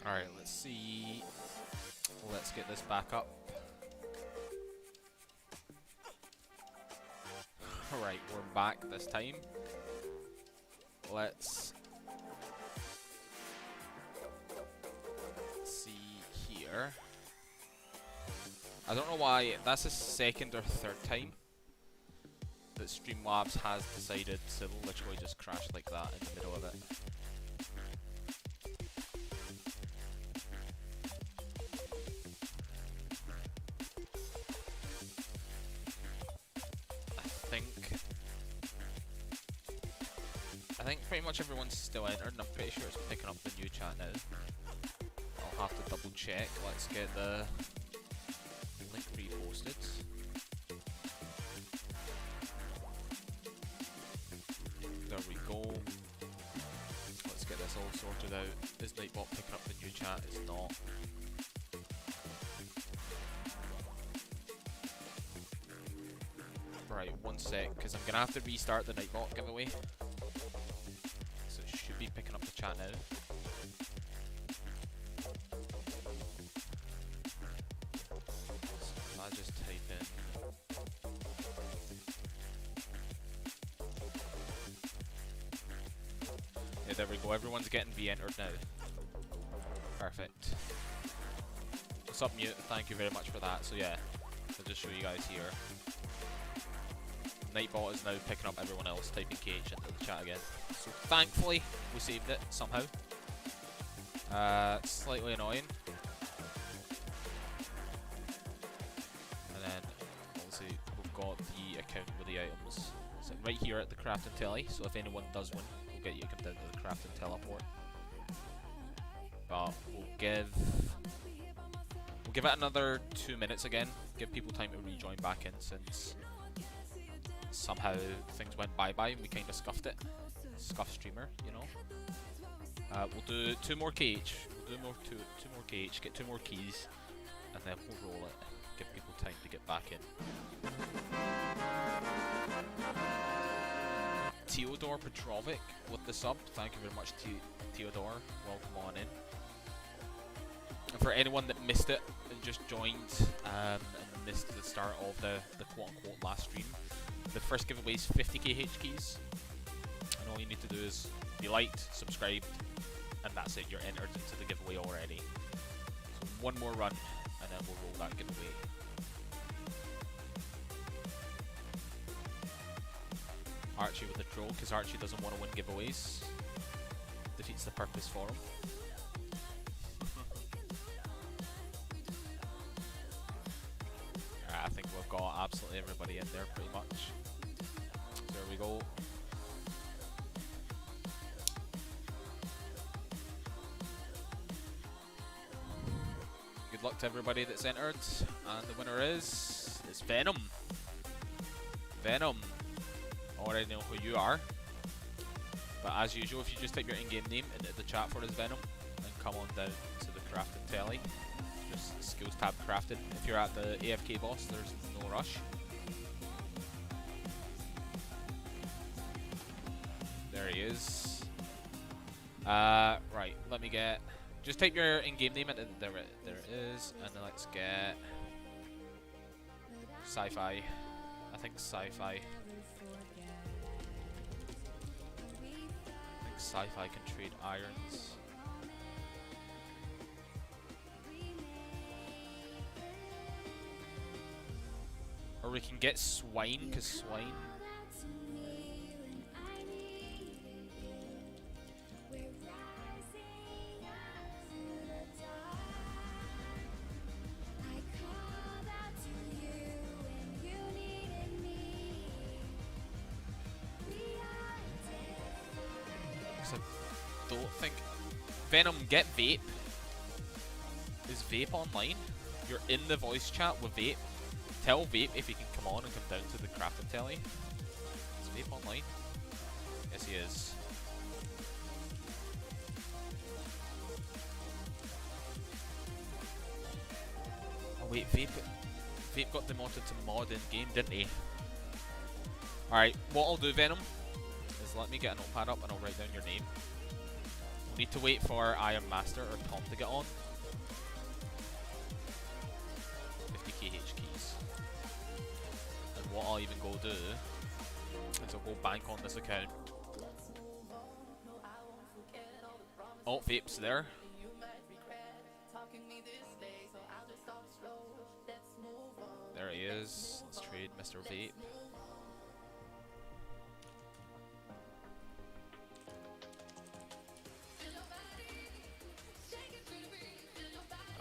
Alright, let's see. Let's get this back up. Alright, we're back this time. Let's see here. I don't know why, that's the second or third time that Streamlabs has decided to literally just crash like that in the middle of it. I think pretty much everyone's still entered, and I'm pretty sure it's picking up the new chat now. I'll have to double check. Let's get the link reposted. There we go. Let's get this all sorted out. Is Nightbot picking up the new chat? It's not. Right, one sec, because I'm going to have to restart the Nightbot giveaway. Should be picking up the chat now. So I just type in yeah, there we go, everyone's getting re-entered now. Perfect. What's up, Mute? Thank you very much for that. So yeah, I'll just show you guys here. Nightbot is now picking up everyone else typing KH into the chat again. So thankfully, we saved it somehow. Slightly annoying. And then, obviously, we've got the account with the items. So right here at the craft and telly, so if anyone does win, we'll get you to come down to the craft and teleport. But we'll give it another 2 minutes again. Give people time to rejoin back in since somehow things went bye-bye and we kind of scuffed it. Scuff streamer, you know. We'll do 2 more KH. We'll do two more KH, get 2 more keys, and then we'll roll it. Give people time to get back in. Theodore Petrovic with the sub. Thank you very much, Theodore. Welcome on in. And for anyone that missed it and just joined and missed the start of the quote-unquote last stream, the first giveaway is 50 KH keys. And all you need to do is be liked, subscribed, and that's it. You're entered into the giveaway already. So one more run, and then we'll roll that giveaway. Archie with a troll, because Archie doesn't want to win giveaways. Defeats the purpose for him. I think we've got absolutely everybody in there pretty much. So there we go. Good luck to everybody that's entered, and the winner is Venom. Venom. Already know who you are. But as usual, if you just type your in-game name into the chat for us, Venom, and come on down to the crafting telly. Just skills tab crafted. If you're at the AFK boss, there's no rush. There he is. Right, let me get. Just type your in-game name into there it is, and then let's get sci-fi. I think sci-fi. I think sci-fi can trade irons. Or we can get swine, because swine. I don't think. Venom, get Vape. Is Vape online? You're in the voice chat with Vape. Tell Vape if he can come on and come down to the crafting telly. Is Vape online? Yes, he is. Oh wait, Vape got demoted to mod in game, didn't he? Alright, what I'll do, Venom, is let me get a notepad up and I'll write down your name. We need to wait for Iron Master or Tom to get on. 50 KH keys. And what I'll even go do is I'll go bank on this account. Oh, Vape's there. There he is. Let's trade Mr. Vape.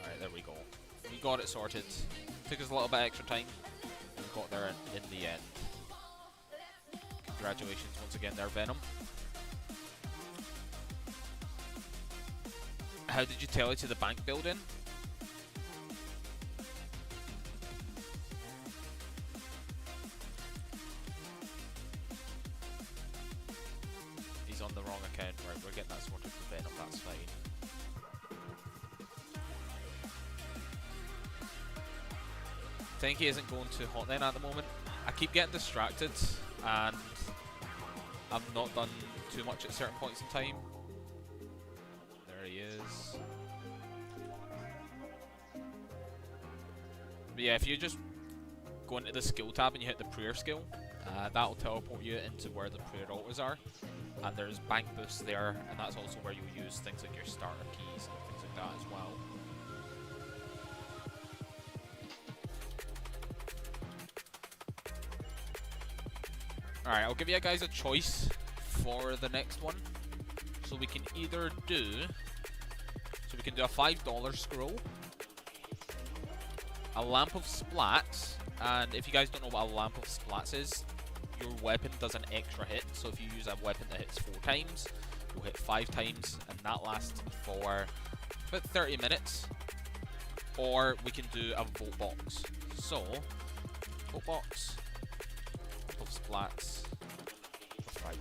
Alright, there we go. We got it sorted. Took us a little bit extra time. We got there in the end. Congratulations once again there, Venom. How did you tell it to the bank building? He's on the wrong account. Right, we're getting that sorted for Venom, that's fine. I think he isn't going too hot then at the moment. I keep getting distracted and I've not done too much at certain points in time. There he is. But yeah, if you just go into the skill tab and you hit the prayer skill, that'll teleport you into where the prayer altars are. And there's bank boosts there, and that's also where you'll use things like your starter keys and things like that as well. Alright, I'll give you guys a choice for the next one. So we can either do... So we can do a $5 scroll, a lamp of splats, and if you guys don't know what a lamp of splats is, your weapon does an extra hit. So if you use a weapon that hits 4 times, you'll hit 5 times, and that lasts for about 30 minutes. Or we can do a vote box. So, vote box of splats for $5.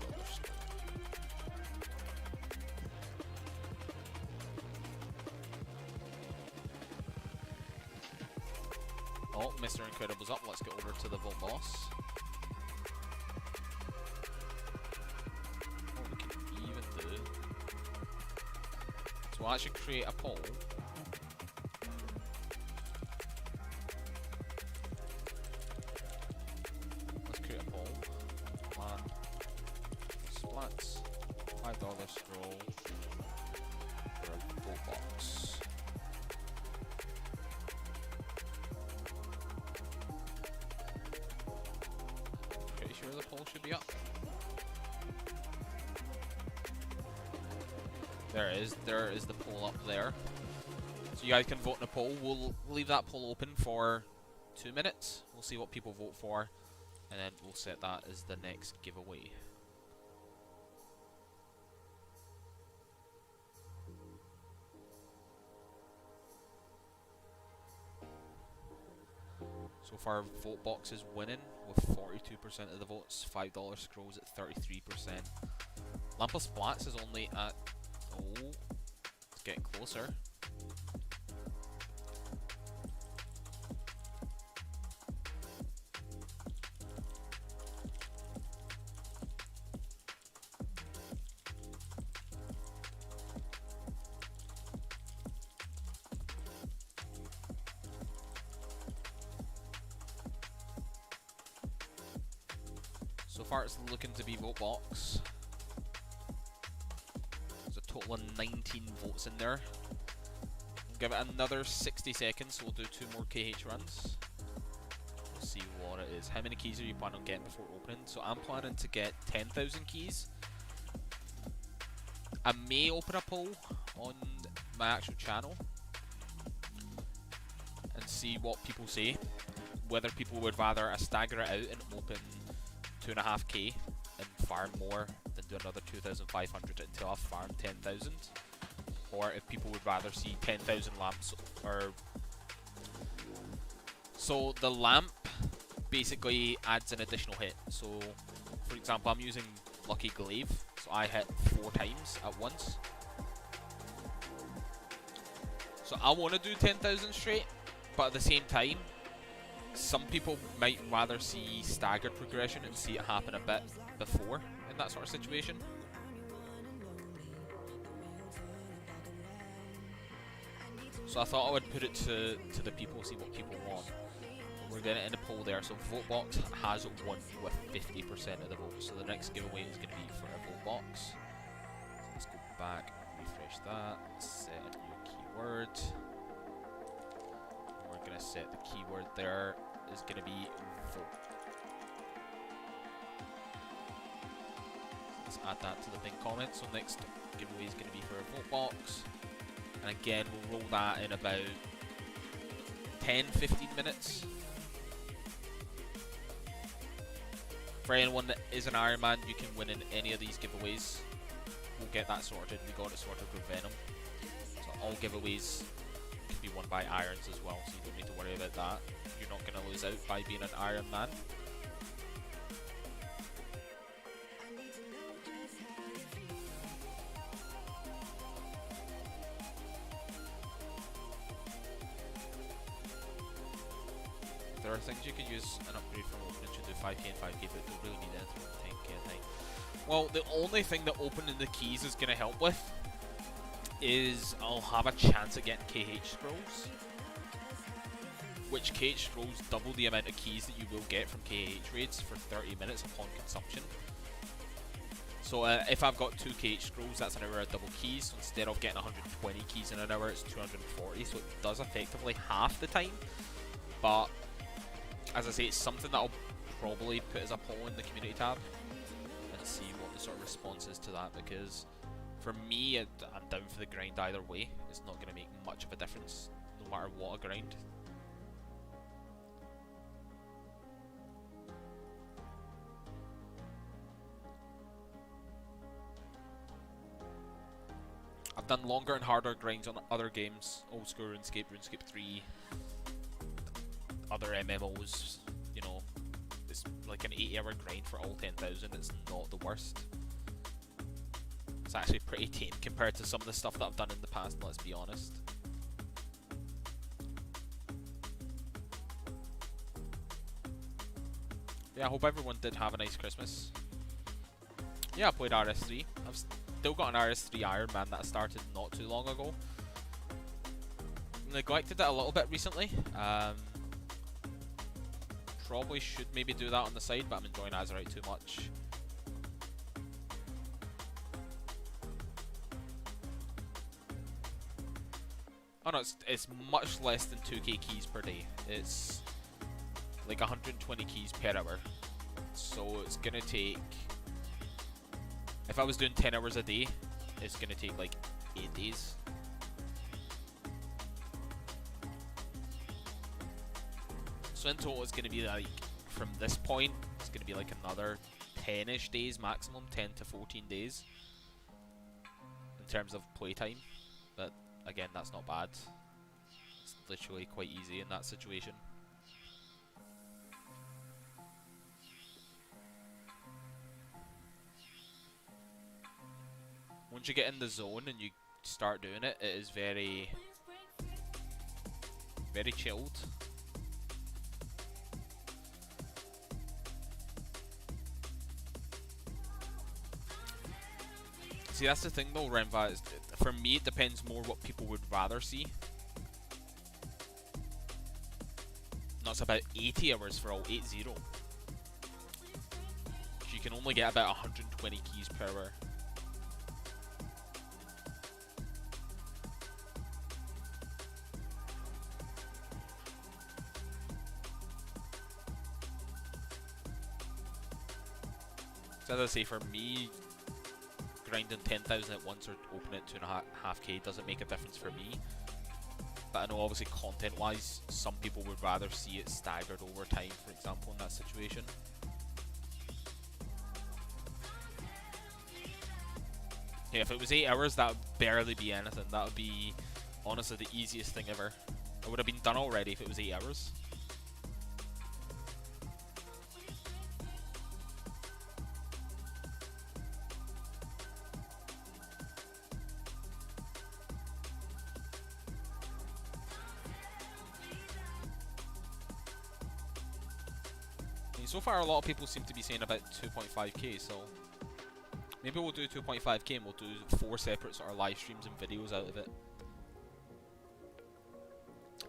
Oh, Mr. Incredible's up. Let's get over to the vote boss. What we can even do. So we'll actually create a poll. Let's create a poll. Splats. $5 scroll for a vote box. Pretty sure the poll should be up. There it is. There is the poll up there. So you guys can vote in a poll. We'll leave that poll open for 2 minutes. We'll see what people vote for, and then we'll set that as the next giveaway. So far, vote box is winning with 42% of the votes. $5 scrolls at 33%. Lamp of Splats is only at... Oh, it's getting closer. So far it's looking to be vote box. There's a total of 19 votes in there. We'll give it another 60 seconds, so we'll do 2 more KH runs. We'll see what it is. How many keys are you planning on getting before opening? So I'm planning to get 10,000 keys. I may open a poll on my actual channel and see what people say. Whether people would rather I stagger it out and open 2.5k and farm more than do another 2,500 until I've farmed 10,000, or if people would rather see 10,000 lamps. Or so the lamp basically adds an additional hit. So for example, I'm using Lucky Glaive, so I hit 4 times at once. So I want to do 10,000 straight, but at the same time, some people might rather see staggered progression and see it happen a bit before in that sort of situation. So I thought I would put it to the people, see what people want. We're getting in a poll there. So Votebox has won with 50% of the votes. So the next giveaway is going to be for a Votebox. So let's go back and refresh that. Set a new keyword. We're going to set the keyword there is going to be vote. Let's add that to the pinned comment. So next giveaway is going to be for a Votebox. And again, we'll roll that in about 10-15 minutes. For anyone that is an Iron Man, you can win in any of these giveaways. We'll get that sorted. We got it sorted with Venom. So all giveaways can be won by Irons as well, so you don't need to worry about that. You're not going to lose out by being an Iron Man. There are things you can use an upgrade from opening to do 5k and 5k, but don't really need anything from 10k thing. Well, the only thing that opening the keys is going to help with is I'll have a chance at getting KH scrolls, which KH scrolls double the amount of keys that you will get from KH raids for 30 minutes upon consumption. So if I've got 2 KH scrolls, that's an hour of double keys. So instead of getting 120 keys in an hour, it's 240, so it does effectively half the time. But as I say, it's something that I'll probably put as a poll in the community tab and see what the sort of response is to that, because for me, I'm down for the grind either way. It's not going to make much of a difference, no matter what I grind. I've done longer and harder grinds on other games, old school RuneScape, RuneScape 3, other MMOs, you know, it's like an 8-hour grind for all 10,000, it's not the worst. It's actually pretty tame compared to some of the stuff that I've done in the past, let's be honest. Yeah, I hope everyone did have a nice Christmas. Yeah, I played RS3. I've still got an RS3 Iron Man that I started not too long ago. Neglected it a little bit recently. Probably should maybe do that on the side, but I'm enjoying Azerite too much. Oh no, it's much less than 2k keys per day. It's like 120 keys per hour. So it's gonna take, if I was doing 10 hours a day, it's gonna take like 8 days. So in total, it's going to be like, from this point, it's going to be like another 10-ish days maximum, 10 to 14 days in terms of playtime. But again, that's not bad. It's literally quite easy in that situation. Once you get in the zone and you start doing it, it is very, very chilled. See, that's the thing though, Renva, is for me it depends more what people would rather see. No, it's about 80 hours for all 80. You can only get about 120 keys per hour. So as I say, for me, grinding 10,000 at once or open it 2.5k doesn't make a difference for me. But I know obviously content wise, some people would rather see it staggered over time, for example, in that situation. Yeah, if it was 8 hours, that would barely be anything. That would be honestly the easiest thing ever. It would have been done already if it was 8 hours. So far, a lot of people seem to be saying about 2.5k, so maybe we'll do 2.5k and we'll do 4 separate sort of live streams and videos out of it.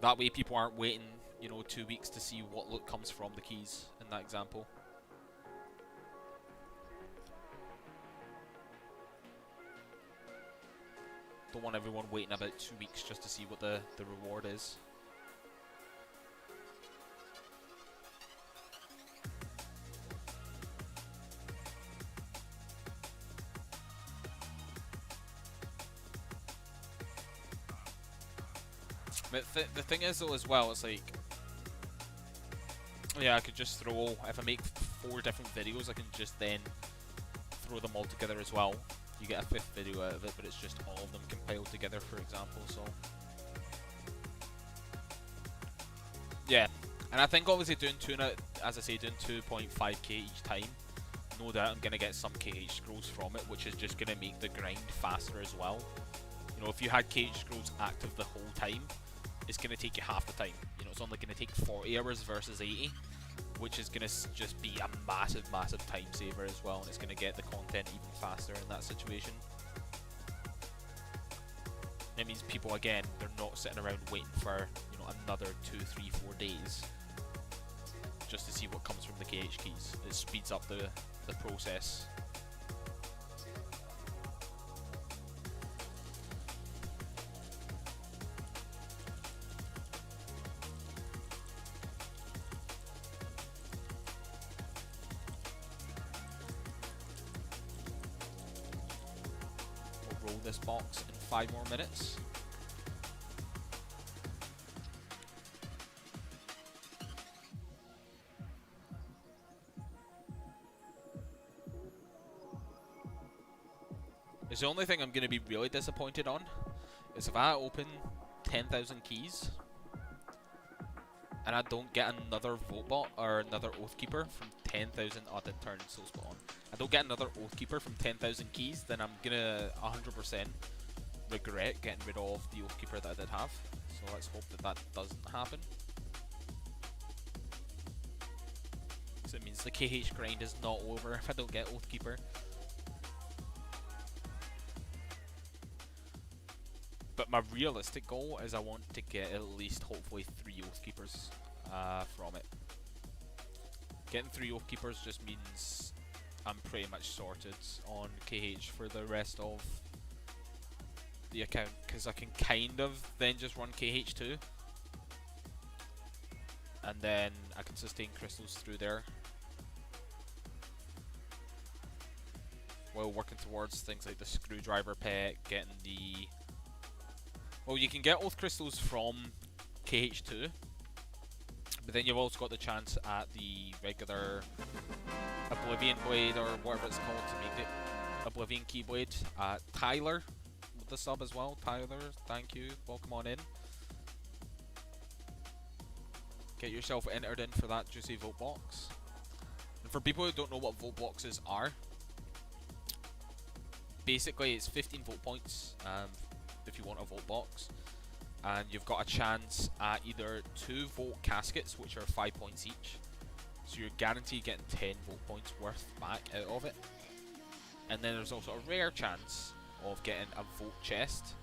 That way people aren't waiting, you know, 2 weeks to see what loot comes from the keys in that example. Don't want everyone waiting about 2 weeks just to see what the reward is. But the thing is though as well, it's like, yeah, I could just throw, if I make 4 different videos, I can just then throw them all together as well. You get a 5th video out of it, but it's just all of them compiled together, for example, so. Yeah, and I think obviously doing as I say, doing 2.5k each time, no doubt I'm going to get some KH scrolls from it, which is just going to make the grind faster as well. You know, if you had KH scrolls active the whole time, it's going to take you half the time. You know, it's only going to take 40 hours versus 80, which is going to just be a massive, massive time saver as well, and it's going to get the content even faster in that situation. It means people, again, they're not sitting around waiting for, you know, another 2, 3, 4 days just to see what comes from the KH keys. It speeds up the process. We'll roll this box in 5 more minutes. The only thing I'm going to be really disappointed on is if I open 10,000 keys and I don't get another Vote or another Oathkeeper from 10,000. Oh, I did turn so spot on. I don't get another Oathkeeper from 10,000 keys, then I'm going to 100% regret getting rid of the Oathkeeper that I did have. So let's hope that that doesn't happen. So it means the KH grind is not over if I don't get Oathkeeper. But my realistic goal is I want to get at least hopefully 3 Oathkeepers from it. Getting 3 Oathkeepers just means I'm pretty much sorted on KH for the rest of the account, because I can kind of then just run KH2 and then I can sustain crystals through there while working towards things like the screwdriver pet, getting the... Well, you can get Oath Crystals from KH2, but then you've also got the chance at the regular Oblivion Blade, or whatever it's called to make it Oblivion Keyblade. Tyler with the sub as well. Tyler, thank you. Welcome on in. Get yourself entered in for that juicy vote box. And for people who don't know what vote boxes are, basically it's 15 vote points. If you want a vote box, and you've got a chance at either 2 vote caskets, which are 5 points each, so you're guaranteed getting 10 vote points worth back out of it. And then there's also a rare chance of getting a vote chest,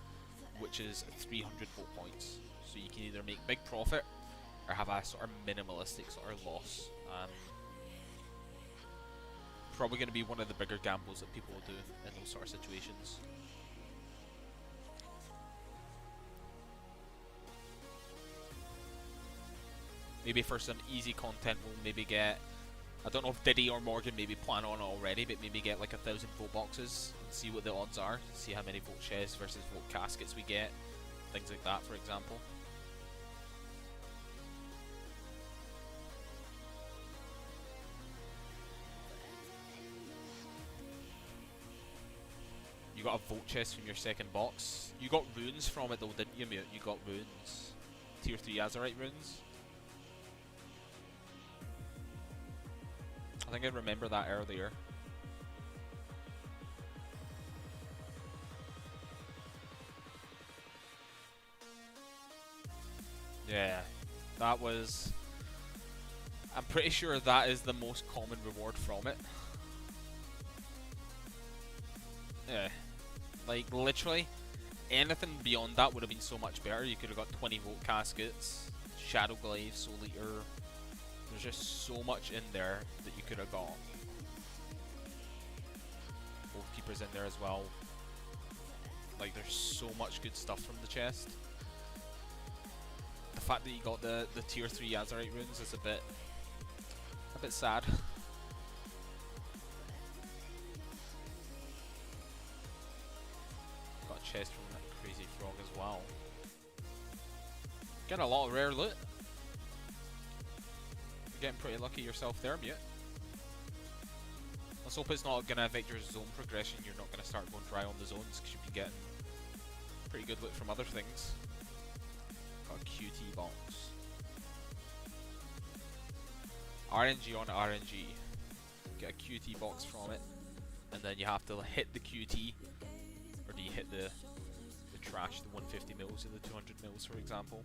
which is 300 vote points, so you can either make big profit or have a sort of minimalistic sort of loss. Probably going to be one of the bigger gambles that people will do in those sort of situations. Maybe for some easy content we'll maybe get, I don't know if Diddy or Morgan maybe plan on already, but maybe get like 1,000 vote boxes and see what the odds are, see how many vote chests versus vote caskets we get, things like that for example. You got a vote chest from your second box. You got runes from it though, didn't you, mate? You got runes. Tier 3 Azerite runes. I think I remember that earlier. Yeah, that was... I'm pretty sure that is the most common reward from it. Yeah, like literally, Anything beyond that would have been so much better. You could have got 20 volt caskets, shadow glaive, soul eater. There's just so much in there that you could have got. Oath keepers in there as well. Like, there's so much good stuff from the chest. The fact that you got the tier 3 Azerite runes is a bit sad. Got a chest from that crazy frog as well. Getting a lot of rare loot. You're getting pretty lucky yourself there, mate. Let's hope it's not going to affect your zone progression. You're not going to start going dry on the zones, because you've been getting pretty good loot from other things. Got a QT box. RNG on RNG. Get a QT box from it, and then you have to hit the QT, or do you hit the trash, the 150 mils or the 200 mils, for example.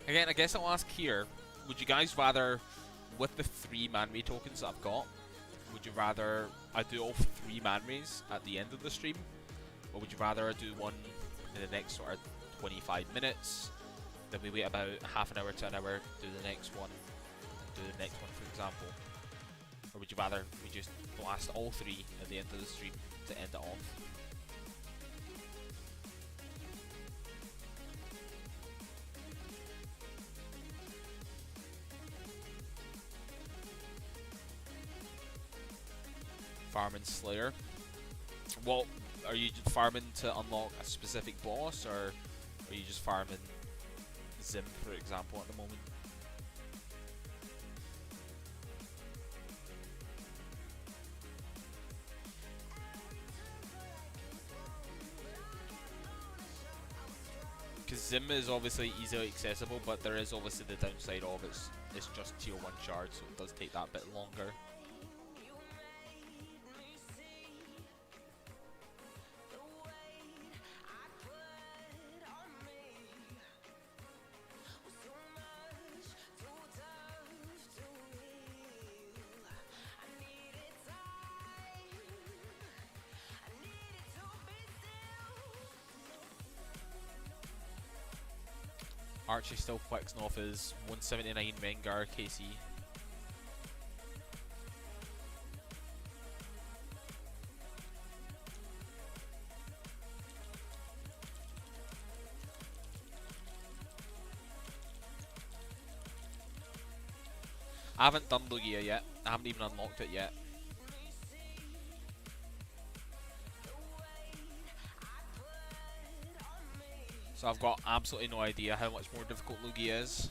Again, I guess I'll ask here, would you guys rather, with the 3 man ray tokens that I've got, would you rather I do all 3 man rays at the end of the stream? Or would you rather I do one in the next sort of 25 minutes, then we wait about half an hour to an hour, do the next one, for example? Or would you rather we just blast all 3 at the end of the stream to end it off? Farming Slayer. What are you farming to unlock a specific boss, or are you just farming Zim, for example, at the moment? Because Zim is obviously easily accessible, but there is obviously the downside of it's just tier 1 shard, so it does take that bit longer. Archie still flexing off his 179 Rengar KC. I haven't done Lugia yet. I haven't even unlocked it yet. So I've got absolutely no idea how much more difficult Lugia is.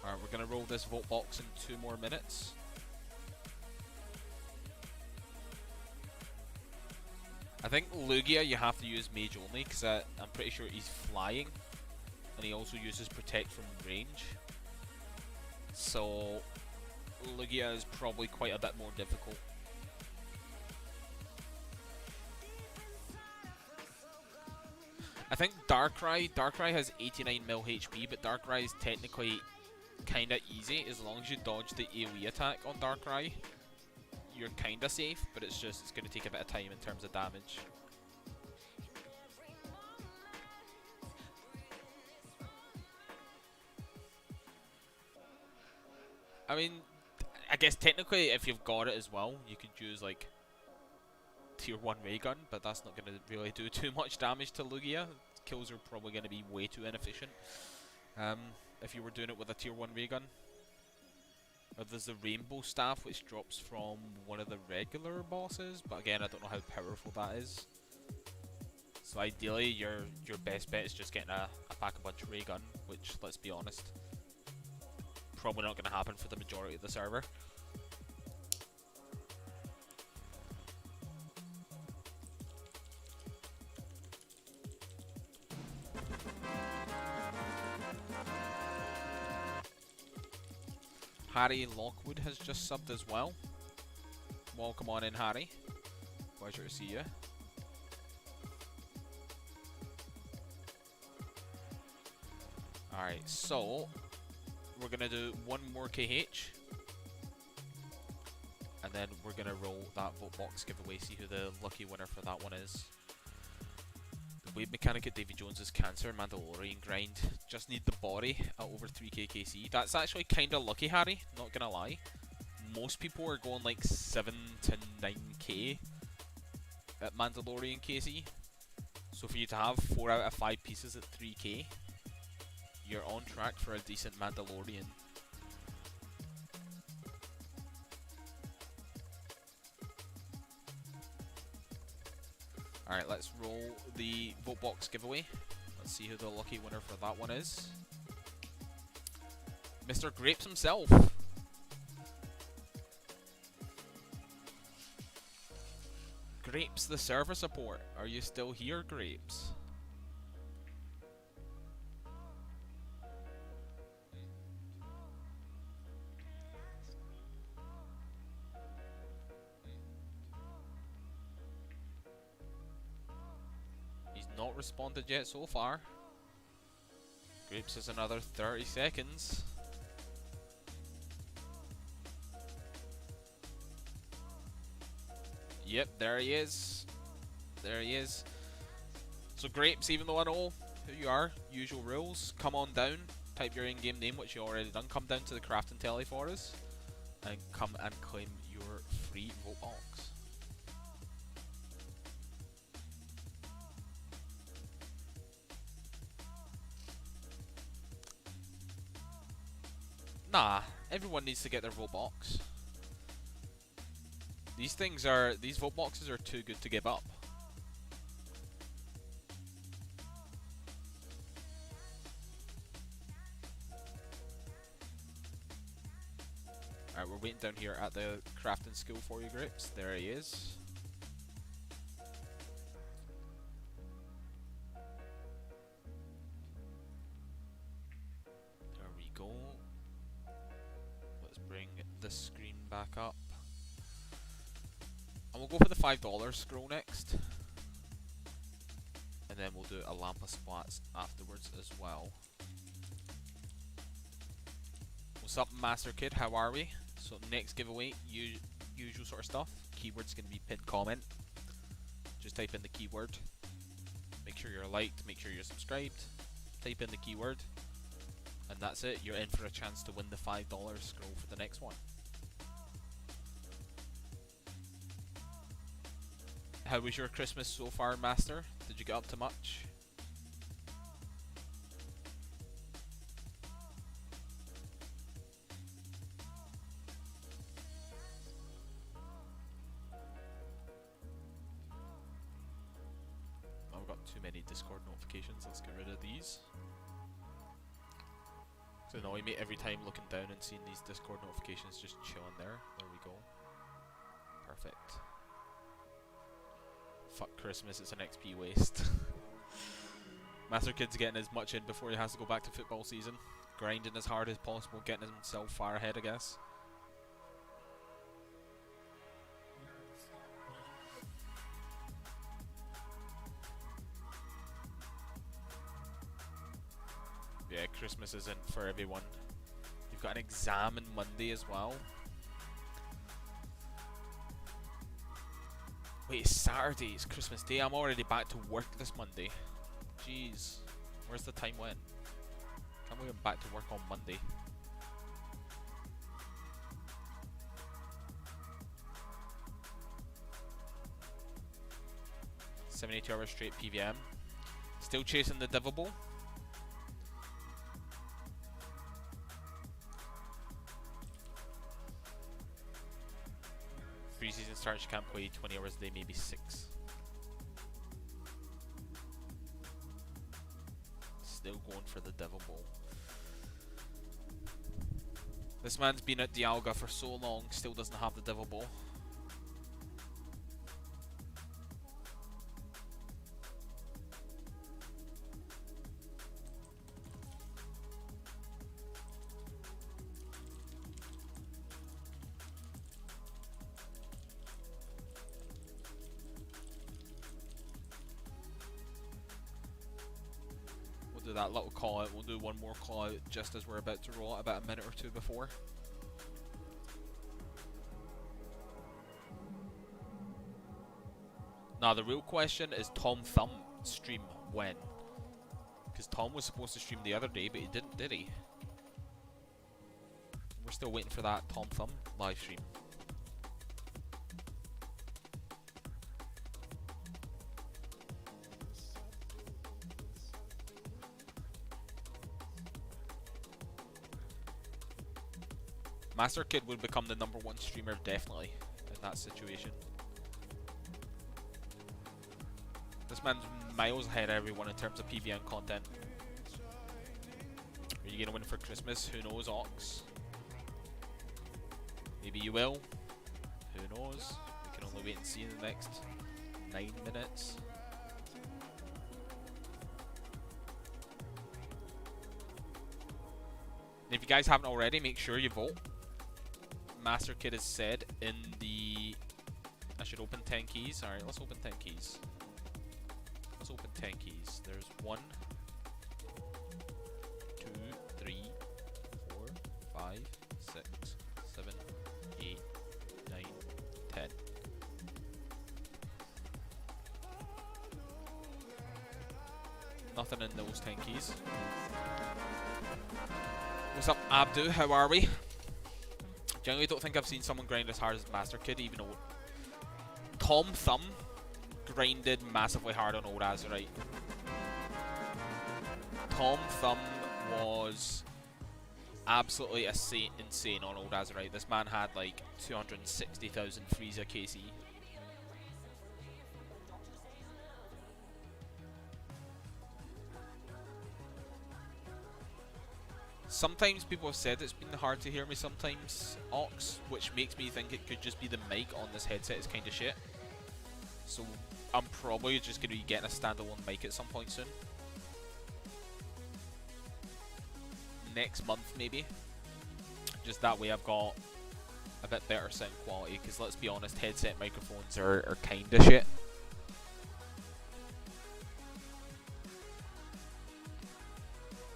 Alright, we're going to roll this Volt Box in 2 more minutes. I think Lugia you have to use Mage only, because I'm pretty sure he's flying. And he also uses Protect from range. So Lugia is probably quite a bit more difficult. I think Darkrai has 89 mil HP, but Darkrai is technically kinda easy as long as you dodge the AoE attack on Darkrai. You're kinda safe, but it's gonna take a bit of time in terms of damage. I mean, I guess technically if you've got it as well, you could use like tier 1 ray gun, but that's not going to really do too much damage to Lugia. Kills are probably going to be way too inefficient if you were doing it with a tier 1 ray gun. There's the Rainbow Staff, which drops from one of the regular bosses, but again, I don't know how powerful that is. So ideally, your best bet is just getting a pack-a-punch ray gun, which, let's be honest, probably not going to happen for the majority of the server. Harry Lockwood has just subbed as well. Welcome on in, Harry. Pleasure to see you. Alright, so we're gonna do one more KH. And then we're gonna roll that vote box giveaway, see who the lucky winner for that one is. The Wave Mechanic at Davy Jones's Cancer Mandalorian grind. Just need the body at over 3k KC. That's actually kinda lucky, Harry, not gonna lie. Most people are going like 7 to 9k at Mandalorian KC. So for you to have 4 out of 5 pieces at 3k, you're on track for a decent Mandalorian. Alright, let's roll the vote box giveaway. Let's see who the lucky winner for that one is. Mr. Grapes himself. Grapes, the server support. Are you still here, Grapes? He's not responded yet so far. Grapes has another 30 seconds. Yep, there he is. There he is. So Grapes, even though I know who you are, usual rules, come on down, type your in-game name, which you already done, come down to the crafting telly for us, and come and claim your free vote box. Nah, everyone needs to get their vote box. These vote boxes are too good to give up. Alright, we're waiting down here at the crafting school for you, Grapes. There he is. There we go. Let's bring the screen back up. And we'll go for the $5 scroll next. And then we'll do a lamp of splats afterwards as well. What's up, Master Kid? How are we? So next giveaway, usual sort of stuff. Keyword's going to be pinned comment. Just type in the keyword. Make sure you're liked, make sure you're subscribed. Type in the keyword. And that's it. You're in for a chance to win the $5 scroll for the next one. How was your Christmas so far, Master? Did you get up to much? I've got too many Discord notifications. Let's get rid of these. It's annoying me every time looking down and seeing these Discord notifications just chilling there. There we go. Perfect. Fuck Christmas, it's an XP waste. Master Kid's getting as much in before he has to go back to football season. Grinding as hard as possible, getting himself far ahead, I guess. Yeah, Christmas isn't for everyone. You've got an exam on Monday as well. Wait, it's Saturday, it's Christmas Day. I'm already back to work this Monday. Jeez, where's the time went? Can't believe I'm back to work on Monday. $72 hours straight PVM. Still chasing the Devil Ball. Pre-season starts, you can't play 20 hours a day, maybe 6. Still going for the Devil Ball. This man's been at Dialga for so long, still doesn't have the Devil Ball. do that little call out. We'll do one more call out just as we're about to roll it, about a minute or two before. Now the real question is Tom Thumb stream when? Because Tom was supposed to stream the other day, but he didn't, did he? We're still waiting for that Tom Thumb live stream. Master Kid would become the #1 streamer definitely in that situation. This man's miles ahead of everyone in terms of PVN content. Are you gonna win for Christmas? Who knows, Ox? Maybe you will. Who knows? We can only wait and see in the next 9 minutes. And if you guys haven't already, make sure you vote. Master Kid has said in the... I should open 10 keys. Alright, let's open 10 keys. Let's open 10 keys. There's 1, 2, 3, 4, 5, 6, 7, 8, 9, 10. Nothing in those 10 keys. What's up, Abdu? How are we? Generally don't think I've seen someone grind as hard as Master Kid, even though Tom Thumb grinded massively hard on old Azerite. Tom Thumb was absolutely insane on old Azerite. This man had like 260,000 Frieza KC. Sometimes people have said it's been hard to hear me sometimes, Ox, which makes me think it could just be the mic on this headset is kind of shit. So I'm probably just going to be getting a standalone mic at some point soon. Next month maybe. Just that way I've got a bit better sound quality, because let's be honest, headset microphones are kind of shit.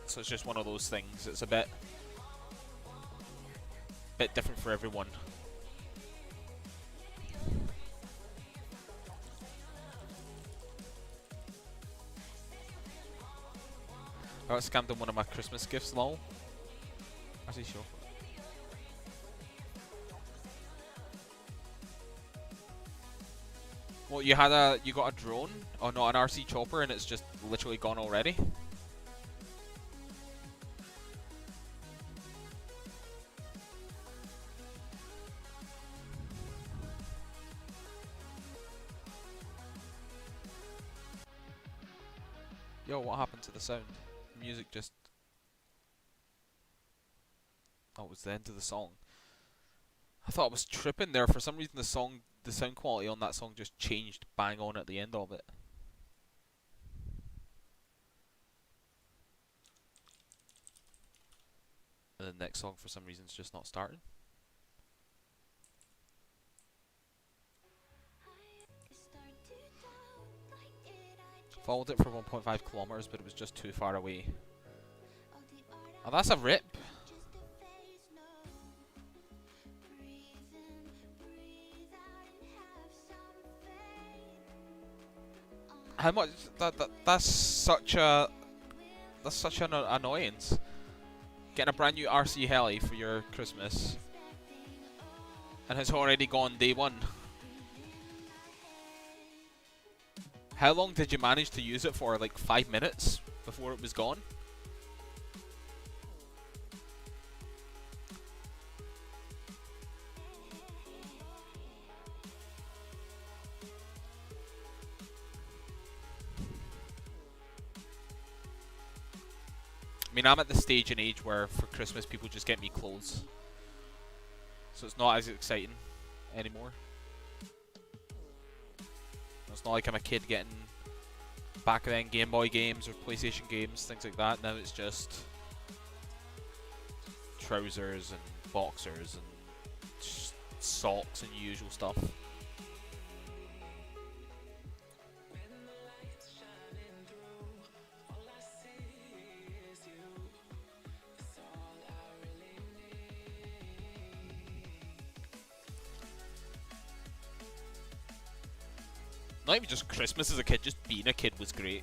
So it's just one of those things. It's a bit different for everyone. I got scammed on one of my Christmas gifts, lol. Actually, sure. Well, you got a drone? Oh no, an RC chopper, and it's just literally gone already? Yo, what happened to the sound? The music just... Oh, it was the end of the song. I thought it was tripping there. For some reason the sound quality on that song just changed bang on at the end of it. And the next song for some reason is just not starting. Followed it for 1.5 kilometers, but it was just too far away. Oh, that's a rip. How much? That's such an annoyance. Getting a brand new RC heli for your Christmas, and it's already gone day one. How long did you manage to use it for? Like 5 minutes before it was gone? I mean, I'm at the stage and age where for Christmas people just get me clothes. So it's not as exciting anymore. It's not like I'm a kid getting back then Game Boy games or PlayStation games, things like that. Now it's just trousers and boxers and just socks and usual stuff. not even just Christmas as a kid, just being a kid was great.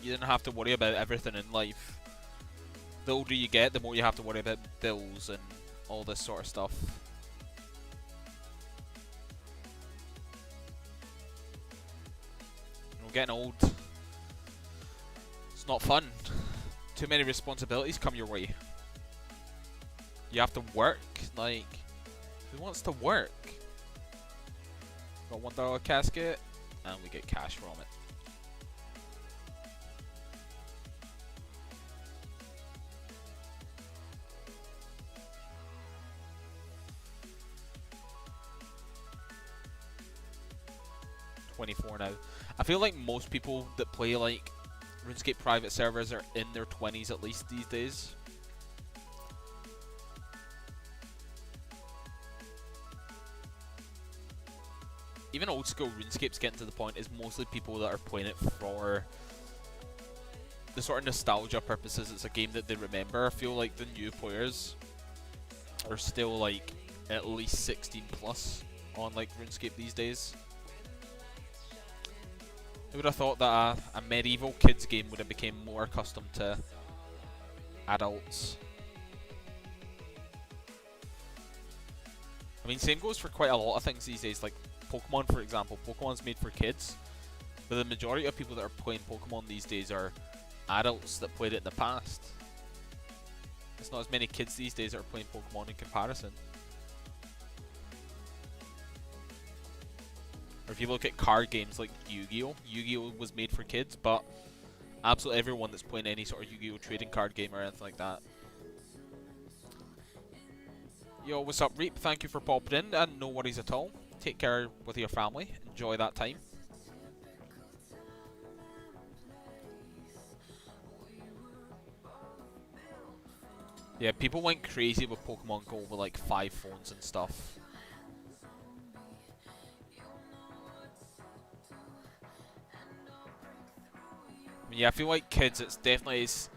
You didn't have to worry about everything in life. The older you get, the more you have to worry about bills and all this sort of stuff. We're getting old. It's not fun. Too many responsibilities come your way. You have to work. Like, who wants to work? Got $1 casket, and we get cash from it. $24 now. I feel like most people that play like RuneScape private servers are in their 20s at least these days. Even old school RuneScape's getting to the point is mostly people that are playing it for the sort of nostalgia purposes. It's a game that they remember. I feel like the new players are still like at least 16 plus on like RuneScape these days. Who would have thought that a medieval kids game would have become more accustomed to adults? I mean, same goes for quite a lot of things these days, like Pokemon, for example. Pokemon's made for kids, but the majority of people that are playing Pokemon these days are adults that played it in the past. There's not as many kids these days that are playing Pokemon in comparison. Or if you look at card games like Yu-Gi-Oh! Yu-Gi-Oh! Was made for kids, but absolutely everyone that's playing any sort of Yu-Gi-Oh! Trading card game or anything like that. Yo, what's up, Reap? Thank you for popping in, and no worries at all. Take care with your family. Enjoy that time. Yeah, people went crazy with Pokemon Go with like 5 phones and stuff. I mean, yeah, I feel like kids, it's definitely it's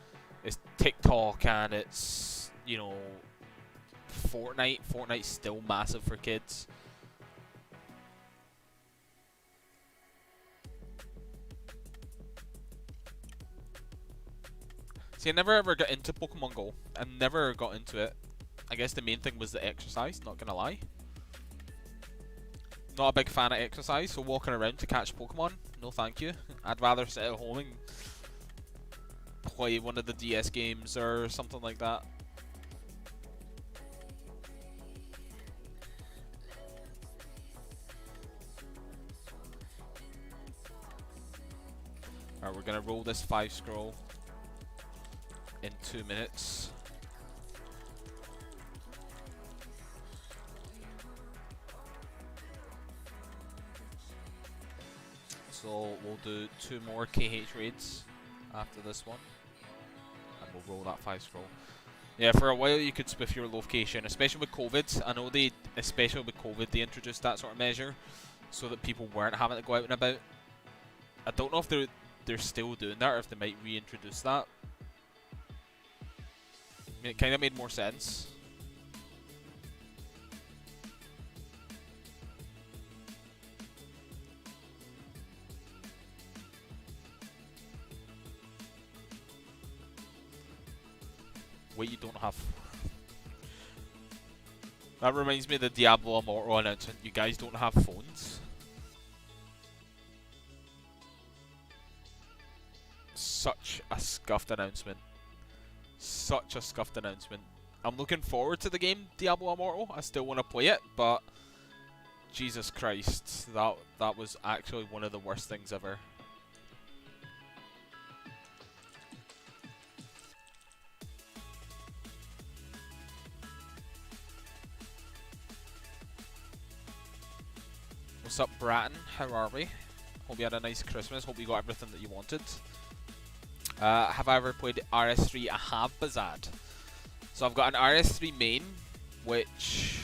TikTok and it's, you know, Fortnite. Fortnite's still massive for kids. See, I never ever got into Pokemon Go. I never got into it. I guess the main thing was the exercise, not gonna lie. Not a big fan of exercise, so walking around to catch Pokemon, no thank you. I'd rather sit at home and play one of the DS games or something like that. Alright, we're gonna roll this 5 scroll in 2 minutes. So we'll do 2 more KH raids after this one, and we'll roll that 5 scroll. Yeah, for a while you could spoof your location, especially with COVID. I know especially with COVID, they introduced that sort of measure so that people weren't having to go out and about. I don't know if they're still doing that or if they might reintroduce that. I mean, it kind of made more sense. Wait, you don't have... That reminds me of the Diablo Immortal announcement. You guys don't have phones? Such a scuffed announcement. Such a scuffed announcement. I'm looking forward to the game Diablo Immortal. I still want to play it, but Jesus Christ, that was actually one of the worst things ever. What's up, Bratton? How are we? Hope you had a nice Christmas. Hope you got everything that you wanted. Have I ever played RS3? I have, Bazad. So I've got an RS3 main, which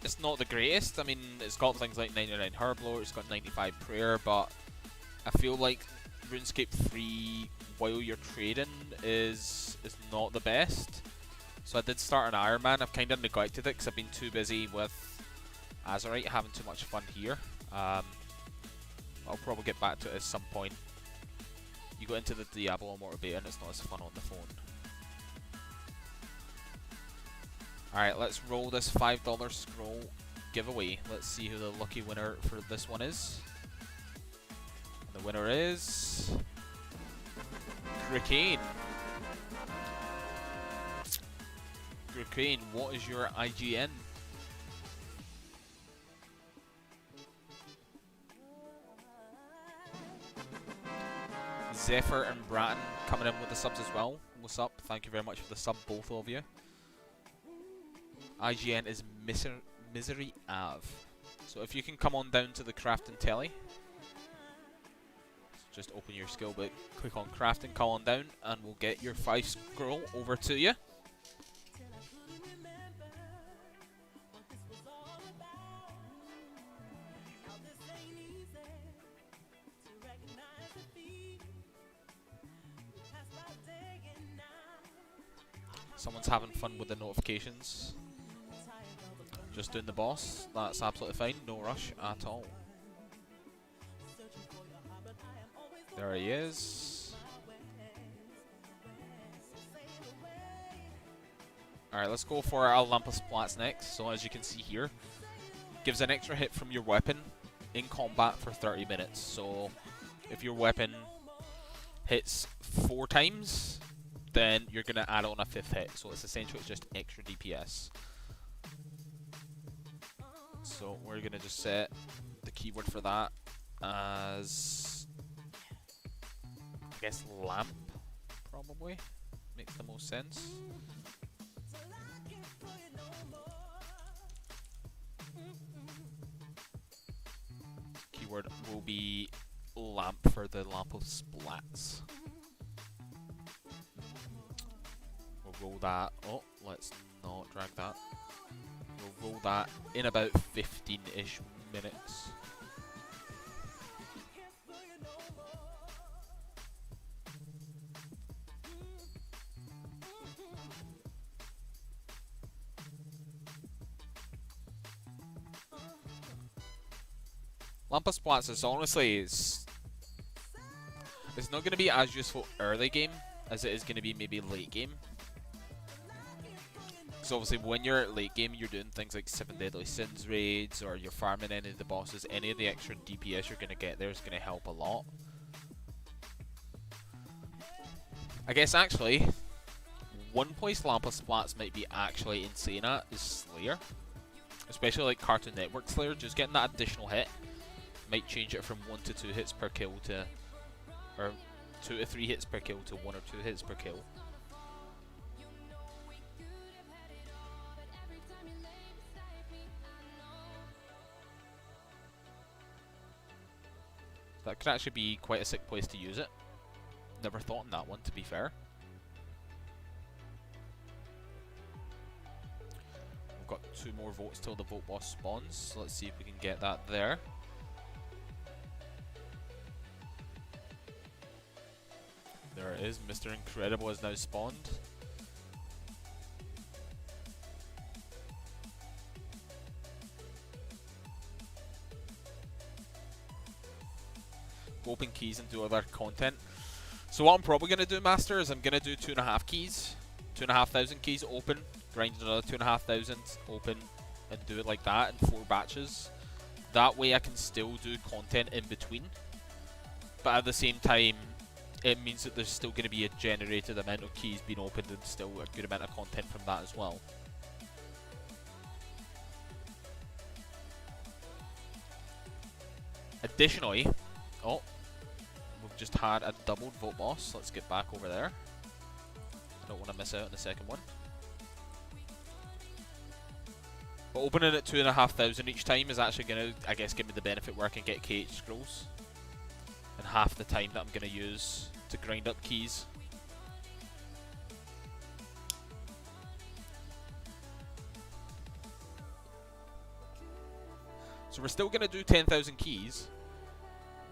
is not the greatest. I mean, it's got things like 99 Herblow, it's got 95 Prayer, but I feel like RuneScape 3 while you're trading is not the best. So I did start an Iron Man. I've kind of neglected it because I've been too busy with Azerite, having too much fun here. Um, I'll probably get back to it at some point. You go into the Diablo Immortal Beta and it's not as fun on the phone. Alright, let's roll this $5 scroll giveaway. Let's see who the lucky winner for this one is. And the winner is... Gricane. Gricane, what is your IGN? Zephyr and Bratton coming in with the subs as well. What's up? Thank you very much for the sub, both of you. IGN is Misery Ave. So if you can come on down to the crafting telly, just open your skill book, click on crafting, come on down, and we'll get your 5 scroll over to you. Someone's having fun with the notifications. Just doing the boss. That's absolutely fine. No rush at all. There he is. Alright, let's go for our Olympus Plats next. So as you can see here, gives an extra hit from your weapon in combat for 30 minutes. So if your weapon hits 4 times, then you're going to add on a 5th hit. So it's essentially just extra DPS. So we're going to just set the keyword for that as, I guess, lamp, probably. Makes the most sense. Keyword will be lamp for the lamp of splats. We'll roll that. Oh, let's not drag that. We'll roll that in about 15-ish minutes. Lamp of Splats is honestly, it's not going to be as useful early game as it is going to be maybe late game. So obviously when you're at late game, you're doing things like 7 Deadly Sins raids, or you're farming any of the bosses. Any of the extra DPS you're going to get there is going to help a lot. I guess actually, one place Lamp of Splats might be actually insane at is Slayer. Especially like Cartoon Network Slayer, just getting that additional hit might change it from 1 to 2 hits per kill to, or 2 to 3 hits per kill to 1 or 2 hits per kill. That could actually be quite a sick place to use it. Never thought on that one, to be fair. We've got 2 more votes till the vote boss spawns, so let's see if we can get that there. There it is, Mr. Incredible has now spawned. Open keys and do other content. So what I'm probably going to do, Master, is I'm going to do 2.5 keys. 2,500 keys open, grind another 2,500 open, and do it like that in 4 batches. That way I can still do content in between. But at the same time, it means that there's still going to be a generated amount of keys being opened and still a good amount of content from that as well. Additionally, oh, we've just had a doubled vote boss. Let's get back over there. I don't want to miss out on the second one. But opening at 2,500 each time is actually going to, I guess, give me the benefit where I can get KH scrolls. And half the time that I'm going to use to grind up keys. So we're still going to do 10,000 keys,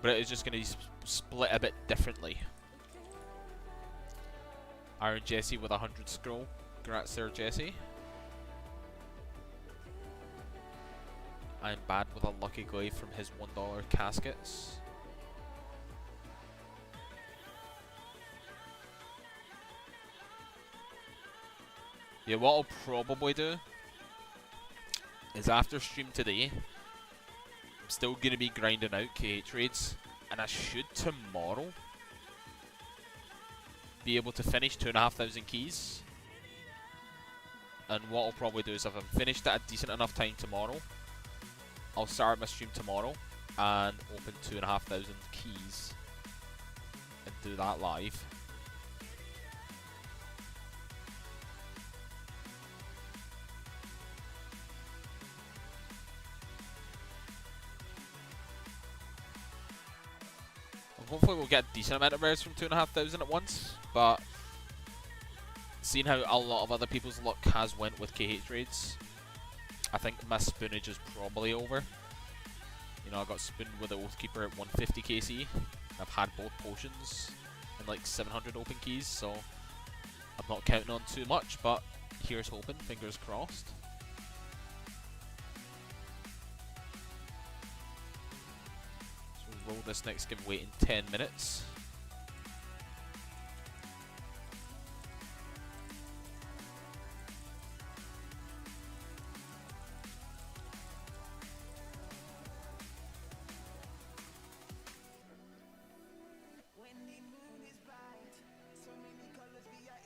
but it is just going to be split a bit differently. Iron Jesse with 100 scroll. Congrats there, Jesse. I'm bad with a lucky glaive from his $1 caskets. Yeah, what I'll probably do is after stream today, I'm still going to be grinding out KH raids, and I should tomorrow be able to finish 2,500 keys. And what I'll probably do is if I'm finished at a decent enough time tomorrow, I'll start my stream tomorrow and open 2,500 keys and do that live. Hopefully we'll get a decent amount of rares from 2,500 at once, but seeing how a lot of other people's luck has went with KH raids, I think my spoonage is probably over. You know, I got spooned with the Oathkeeper at 150 KC. I've had both potions and like 700 open keys, so I'm not counting on too much, but here's hoping, fingers crossed. Roll this next giveaway in 10 minutes.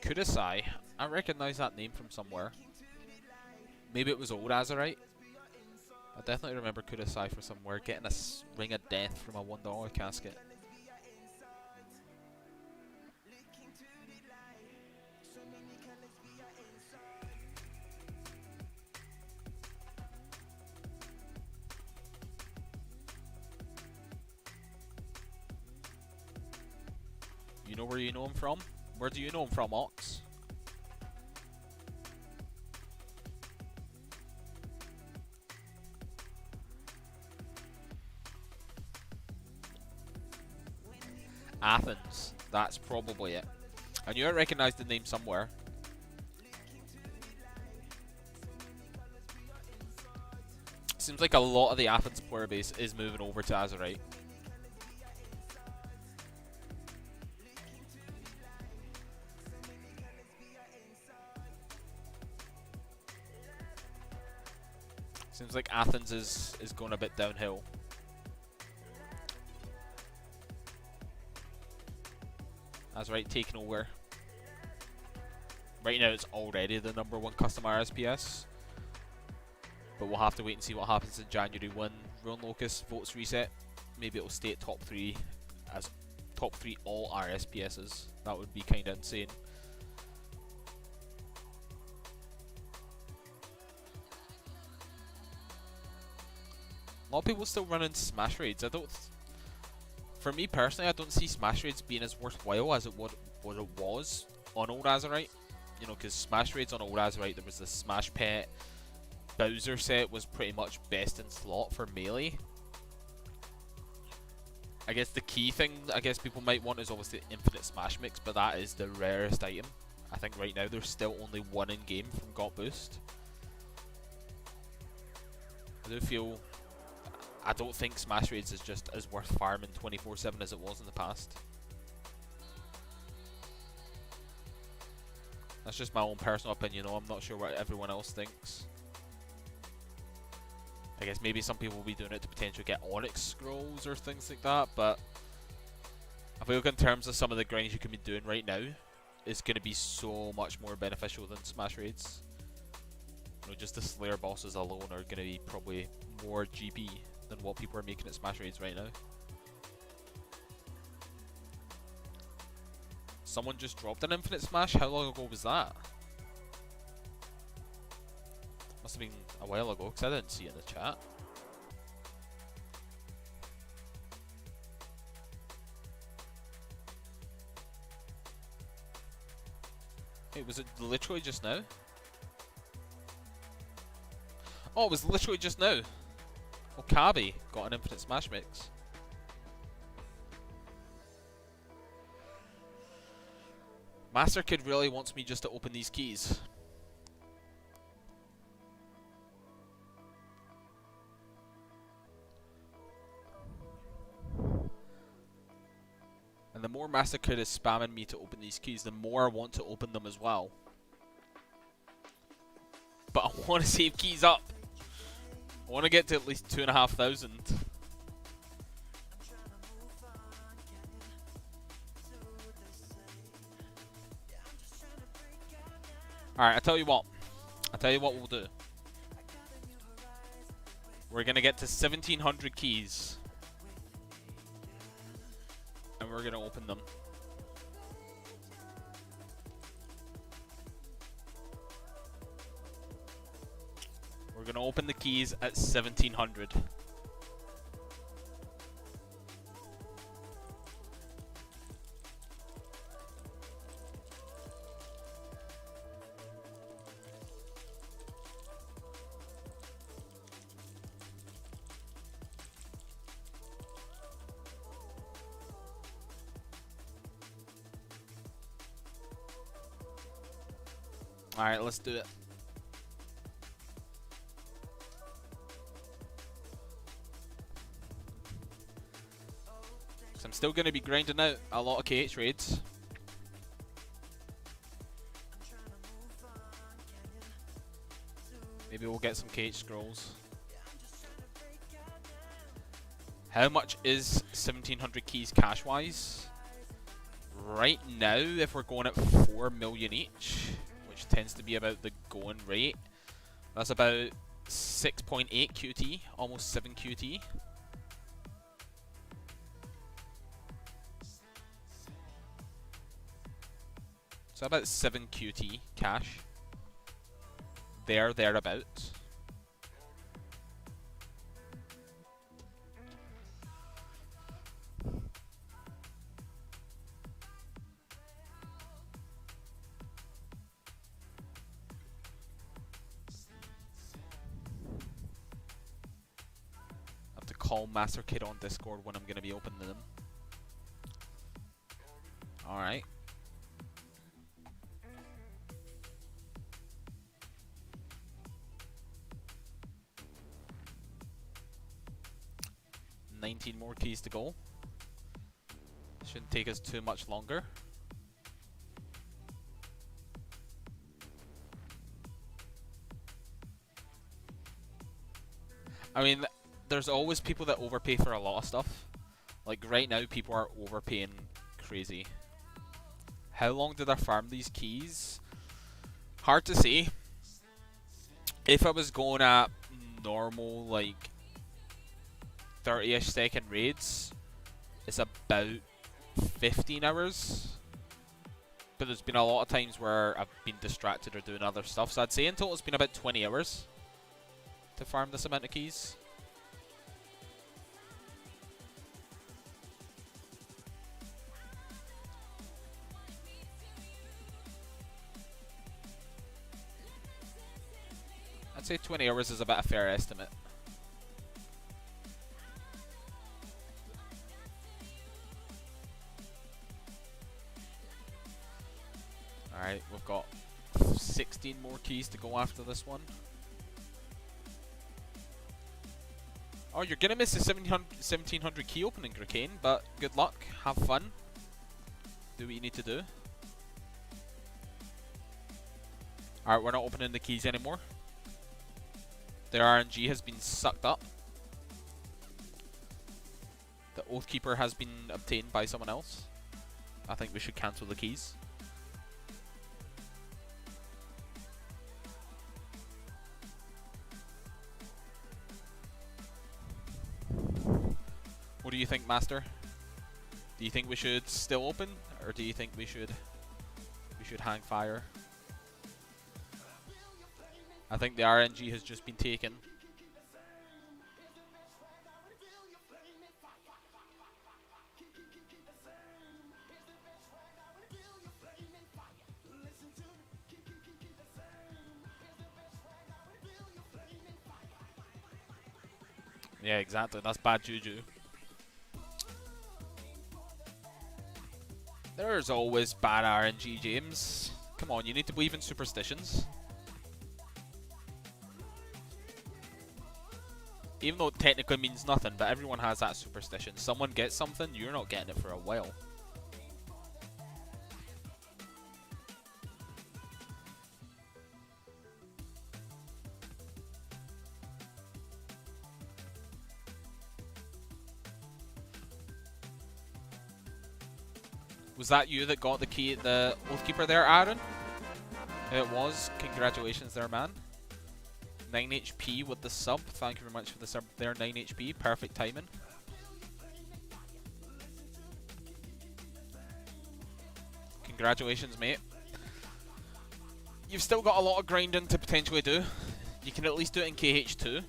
Kudasai, I recognize that name from somewhere. Maybe it was old Azerite. I definitely remember Kudasai from somewhere getting a ring of death from a $1 casket. You know where you know him from? Where do you know him from, Ox? Athens. That's probably it. I knew I recognised the name somewhere. Seems like a lot of the Athens player base is moving over to Azerite. Seems like Athens is going a bit downhill. Azerite taking over. Right now it's already the #1 custom RSPS. But we'll have to wait and see what happens in January when Ruin Locust votes reset. Maybe it'll stay at top 3 as top 3 all RSPSs. That would be kinda insane. A lot of people still running Smash Raids. For me personally, I don't see Smash Raids being as worthwhile as it was on old Azerite. You know, because Smash Raids on old Azerite, there was the Smash Pet. Bowser set was pretty much best in slot for melee. I guess the key thing I guess people might want is obviously Infinite Smash Mix, but that is the rarest item. I think right now there's still only one in game from Got Boost. I don't think Smash Raids is just as worth farming 24/7 as it was in the past. That's just my own personal opinion, though. I'm not sure what everyone else thinks. I guess maybe some people will be doing it to potentially get Onyx Scrolls or things like that, but if we look in terms of some of the grinds you can be doing right now, it's going to be so much more beneficial than Smash Raids. You know, just the Slayer bosses alone are going to be probably more GP than what people are making at Smash Raids right now. Someone just dropped an Infinite Smash? How long ago was that? Must have been a while ago, because I didn't see it in the chat. Wait, was it literally just now? Oh, it was literally just now. Okabe got an Infinite Smash Mix. Master Kid really wants me just to open these keys. more Massacre is spamming me to open these keys, the more I want to open them as well. But I want to save keys up. I want to get to at least 2,500. Alright, I'll tell you what we'll do. We're going to get to 1,700 keys. And we're going to open them. We're going to open the keys at 1,700. Alright, let's do it. So I'm still going to be grinding out a lot of KH raids. Maybe we'll get some KH scrolls. How much is 1,700 keys cash-wise? Right now, if we're going at 4 million each, which tends to be about the going rate, that's about 6.8 QT, almost 7 QT. So about 7 QT cash. Thereabouts. Have to call Master Kid on Discord when I'm going to be opening them. Alright. More keys to go. Shouldn't take us too much longer. I mean, there's always people that overpay for a lot of stuff. Like right now, people are overpaying crazy. How long did I farm these keys? Hard to say. If I was going at normal, like 30-ish second raids, it's about 15 hours. But there's been a lot of times where I've been distracted or doing other stuff. So I'd say in total it's been about 20 hours to farm this amount of keys. I'd say 20 hours is about a fair estimate. Alright, we've got 16 more keys to go after this one. Oh, you're gonna miss the 1700 key opening, Grakane, but good luck, have fun, do what you need to do. Alright, we're not opening the keys anymore. Their RNG has been sucked up. The Oathkeeper has been obtained by someone else. I think we should cancel the keys. What do you think, Master? Do you think we should still open, or do you think we should hang fire? I think the RNG has just been taken. Yeah, exactly. That's bad juju. There's always bad RNG, James. Come on, you need to believe in superstitions. Even though it technically means nothing, but everyone has that superstition. Someone gets something, you're not getting it for a while. Was that you that got the key at the Oathkeeper there, Aaron? It was. Congratulations there, man. 9 HP with the sub. Thank you very much for the sub there, 9 HP. Perfect timing. Congratulations, mate. You've still got a lot of grinding to potentially do. You can at least do it in KH2.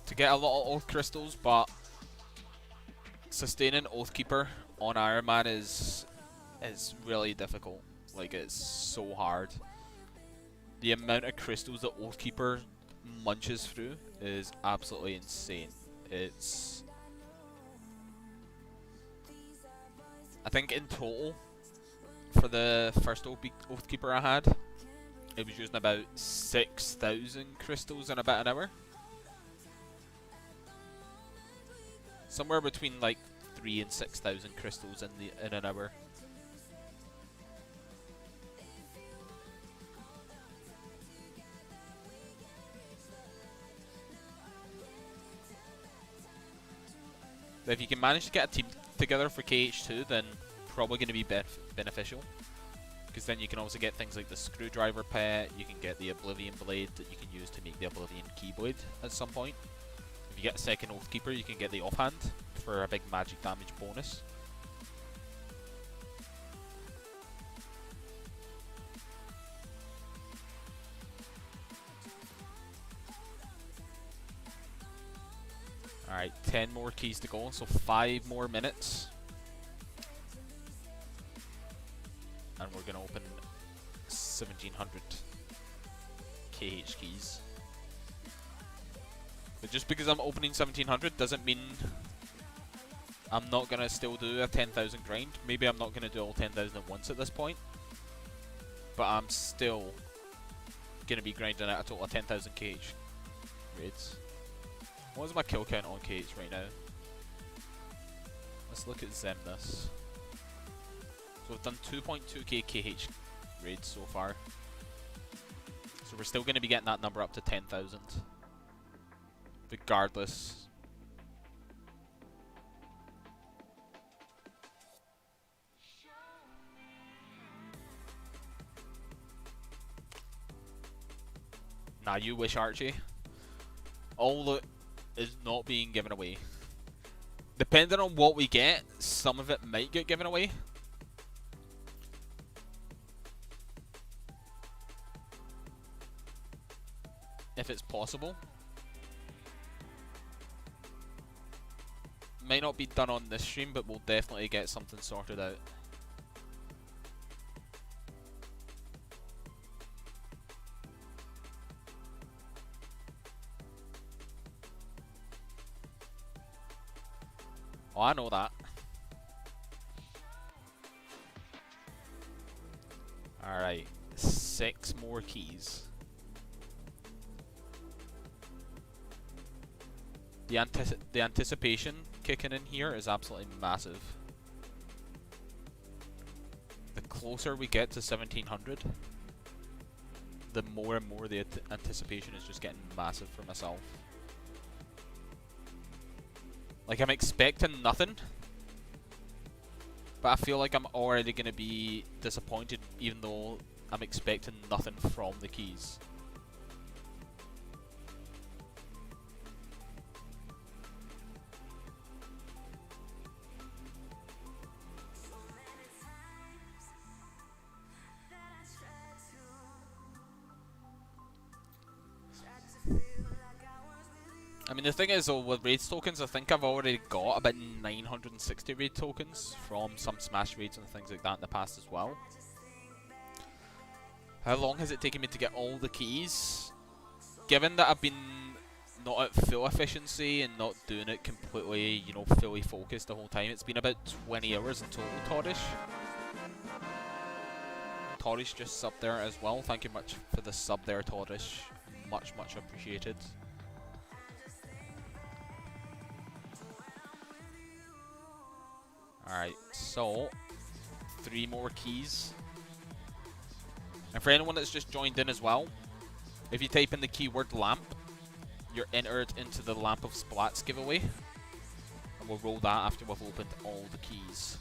To get a lot of Oath Crystals, but sustaining Oathkeeper on Iron Man is really difficult. Like, it's so hard. The amount of crystals that Oathkeeper munches through is absolutely insane. It's... I think in total, for the first Oathkeeper I had, it was using about 6,000 crystals in about an hour. Somewhere between like 3,000 and 6,000 crystals in an hour. But if you can manage to get a team together for KH2, then probably going to be beneficial. Because then you can also get things like the Screwdriver Pet, you can get the Oblivion Blade that you can use to make the Oblivion Keyblade at some point. If you get a second Oathkeeper, you can get the Offhand for a big magic damage bonus. Alright, 10 more keys to go, so 5 more minutes. And we're going to open 1,700 KH keys. But just because I'm opening 1,700 doesn't mean I'm not going to still do a 10,000 grind. Maybe I'm not going to do all 10,000 at once at this point. But I'm still going to be grinding out a total of 10,000 KH raids. What is my kill count on KH right now? Let's look at Zemnis. So we've done 2.2k KH raids so far. So we're still going to be getting that number up to 10,000. Regardless. Nah, you wish, Archie. All that is not being given away. Depending on what we get, some of it might get given away. If it's possible. Might not be done on this stream, but we'll definitely get something sorted out. Oh, I know that. Alright, 6 more keys. The anticipation kicking in here is absolutely massive. The closer we get to 1,700, the more and more the anticipation is just getting massive for myself. Like, I'm expecting nothing, but I feel like I'm already going to be disappointed even though I'm expecting nothing from the keys. I mean, the thing is, though, with raids tokens, I think I've already got about 960 raid tokens from some Smash raids and things like that in the past as well. How long has it taken me to get all the keys? Given that I've been not at full efficiency and not doing it completely, you know, fully focused the whole time, it's been about 20 hours in total, Torish. Torish just subbed there as well. Thank you much for the sub there, Torish. Much, much appreciated. Alright, so 3 more keys. And for anyone that's just joined in as well, if you type in the keyword lamp, you're entered into the Lamp of Splats giveaway. And we'll roll that after we've opened all the keys.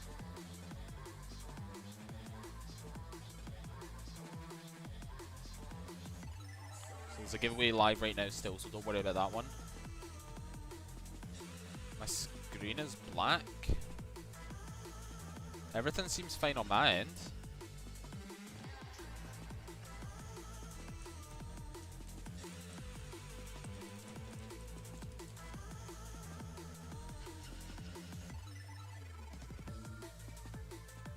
So there's a giveaway live right now still, so don't worry about that one. My screen is black. Everything seems fine on my end.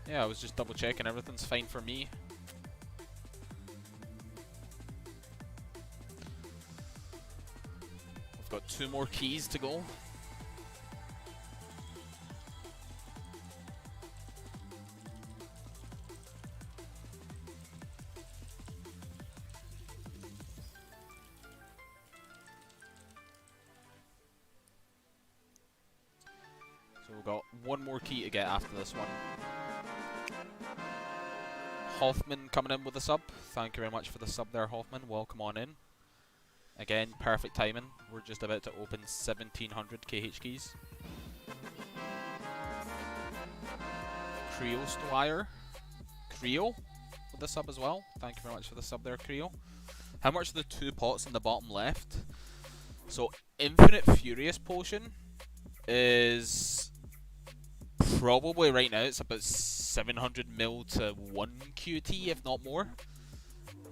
Yeah, I was just double checking, everything's fine for me. We've got 2 more keys to go. So we've got 1 more key to get after this one. Hoffman coming in with a sub. Thank you very much for the sub there, Hoffman. Welcome on in. Again, perfect timing. We're just about to open 1700 KH keys. Creo Stwire. Creo with the sub as well. Thank you very much for the sub there, Creo. How much are the 2 pots in the bottom left? So, Infinite Furious Potion is probably right now it's about 700 mil to 1 QT, if not more.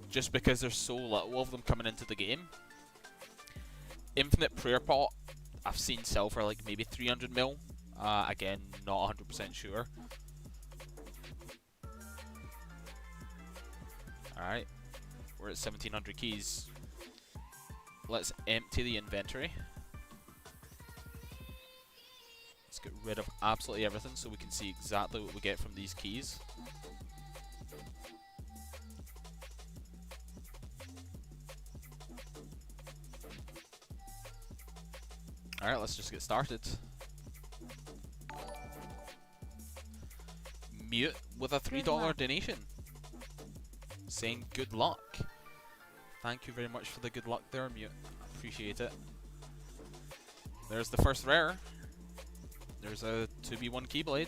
Just because there's so little of them coming into the game. Infinite Prayer Pot, I've seen sell for like maybe 300 mil. Again, not 100% sure. Alright, we're at 1700 keys. Let's empty the inventory. Let's get rid of absolutely everything so we can see exactly what we get from these keys. Alright, let's just get started. Mute with a $3 donation. Saying good luck. Thank you very much for the good luck there, Mute. Appreciate it. There's the first rare. There's a 2v1 Keyblade.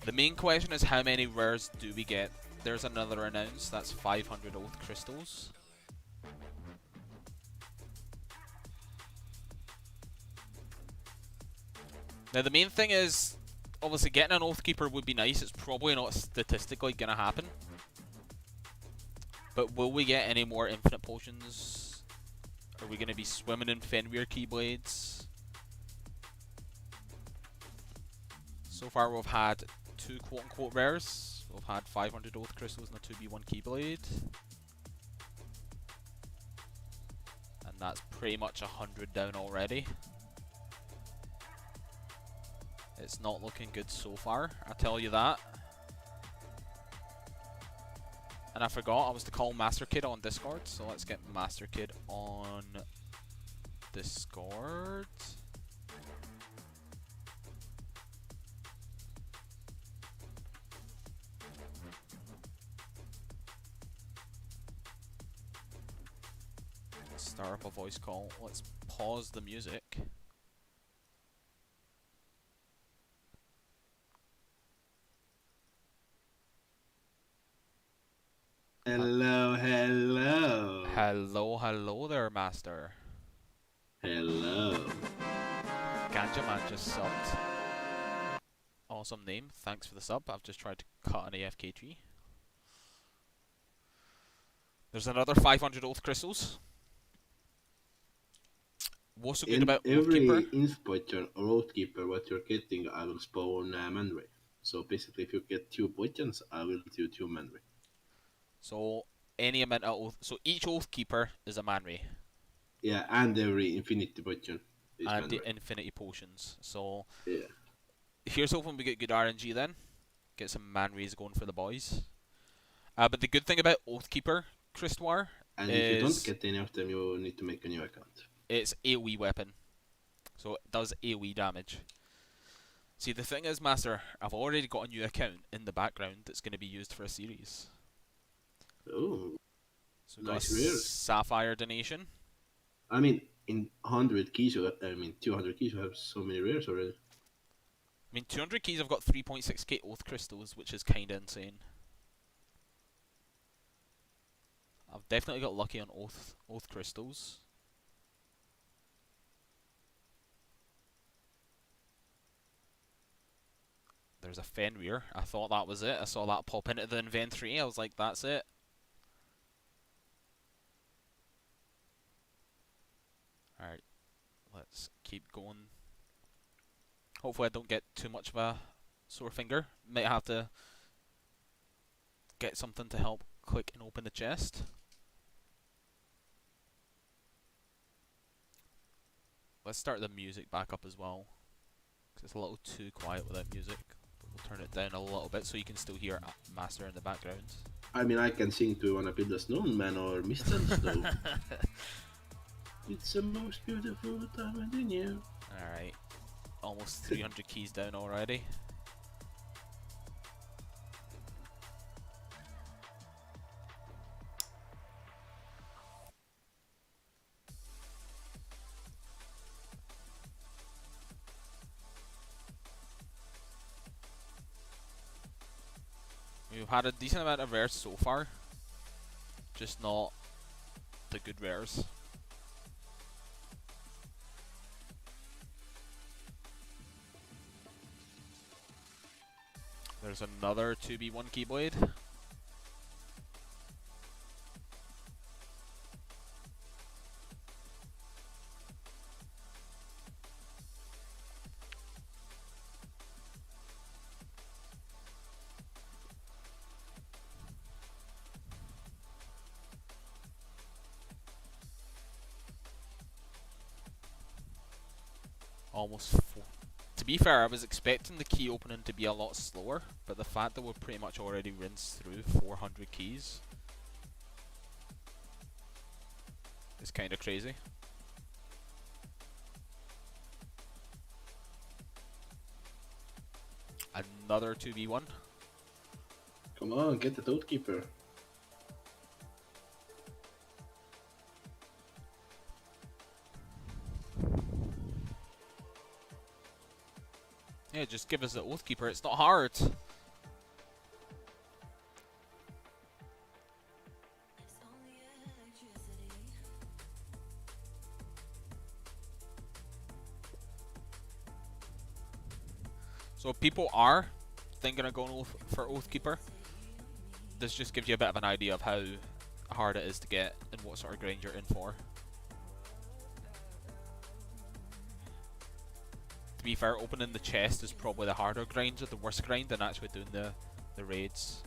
The main question is how many rares do we get? There's another announced, that's 500 Oath Crystals. Now the main thing is, obviously getting an Oath Keeper would be nice, it's probably not statistically going to happen. But will we get any more Infinite Potions? Are we going to be swimming in Fenrir Keyblades? So far we've had 2 quote-unquote rares. We've had 500 Oath Crystals and a 2v1 Keyblade. And that's pretty much 100 down already. It's not looking good so far, I'll tell you that. And I forgot I was to call Master Kid on Discord, so let's get Master Kid on Discord. Let's start up a voice call. Let's pause the music. Hello, hello. Hello, hello there, Master. Hello. Ganja Man just subbed. Awesome name, thanks for the sub. I've just tried to cut an AFK tree. There's another 500 Oath Crystals. What's so good about Oathkeeper? Every Inspiration or Oathkeeper what you're getting, I will spawn Manray. So basically, if you get 2 potions, I will do 2 Manray. So any amount of oath. So each Oathkeeper is a Manray. Yeah, and every Infinity Potion is and Manray. The Infinity Potions. So yeah. Here's hoping we get good RNG then. Get some Manrays going for the boys. But the good thing about Oathkeeper, Crystwar, and is if you don't get any of them, you need to make a new account. It's AoE weapon. So it does AoE damage. See, the thing is, Master, I've already got a new account in the background that's going to be used for a series. Oh, So we've nice got a rares. Sapphire donation. I mean, in 100 keys, I mean 200 keys, you have so many rares already. I mean, 200 keys, I've got 3.6k oath crystals, which is kinda insane. I've definitely got lucky on oath crystals. There's a Fenrir. I thought that was it. I saw that pop into the inventory. I was like, that's it. Alright, let's keep going. Hopefully I don't get too much of a sore finger. Might have to get something to help click and open the chest. Let's start the music back up as well, because it's a little too quiet without music. But we'll turn it down a little bit so you can still hear Master in the background. I mean, I can sing to Wanna Build a Snowman or Mist and Snow. It's the most beautiful time in the year. Alright, almost 300 keys down already. We've had a decent amount of rares so far, just not the good rares. There's another 2v1 Keyblade. Almost four. To be fair, I was expecting the key opening to be a lot slower, but the fact that we've pretty much already rinsed through 400 keys is kind of crazy. Another 2v1. Come on, get the Toad Keeper. Yeah, just give us the Oathkeeper, it's not hard. So if people are thinking of going for Oathkeeper, this just gives you a bit of an idea of how hard it is to get and what sort of grind you're in for. To be fair, opening the chest is probably the harder grind, or the worst grind, than actually doing the raids.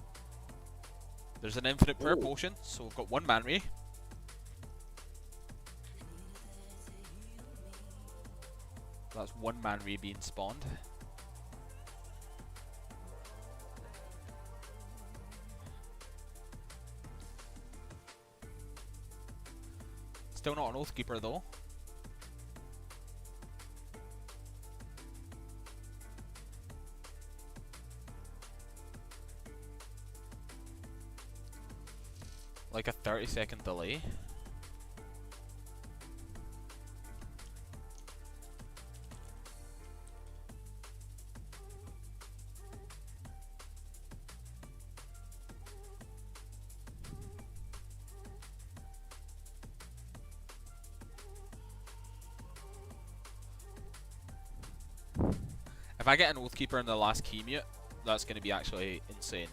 There's an infinite prayer potion, so we've got one man ray. That's one man ray being spawned. Still not an Oathkeeper though. Like a 30-second delay. If I get an Oathkeeper in the last key mute, that's going to be actually insane.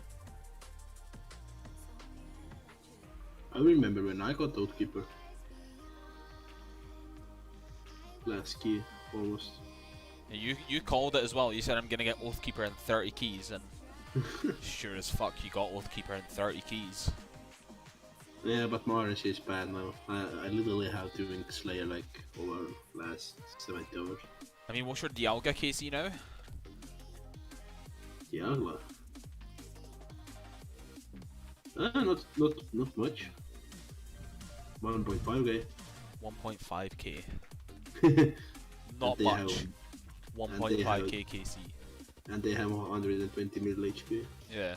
I remember when I got Toad Keeper. Last key, almost. You called it as well. You said I'm going to get Oathkeeper in 30 keys, and sure as fuck you got Oathkeeper in 30 keys. Yeah, but my RNG is bad now. I literally have to win Slayer like over last 70 hours. I mean, what's your Dialga KC now? Diagla. Not much. 1.5k. 1.5k. Not much. 1.5k KC. And they have 120 middle HP. Yeah,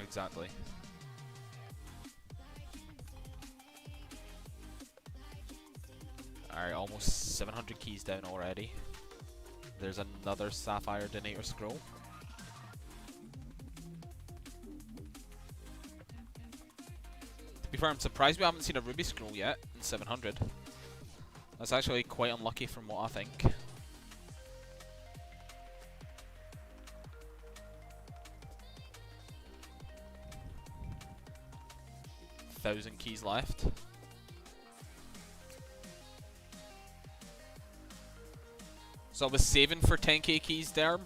exactly. Alright, almost 700 keys down already. There's another Sapphire Donator scroll. To be fair, I'm surprised we haven't seen a Ruby scroll yet in 700. That's actually quite unlucky from what I think. Thousand keys left. So I was saving for 10k keys there,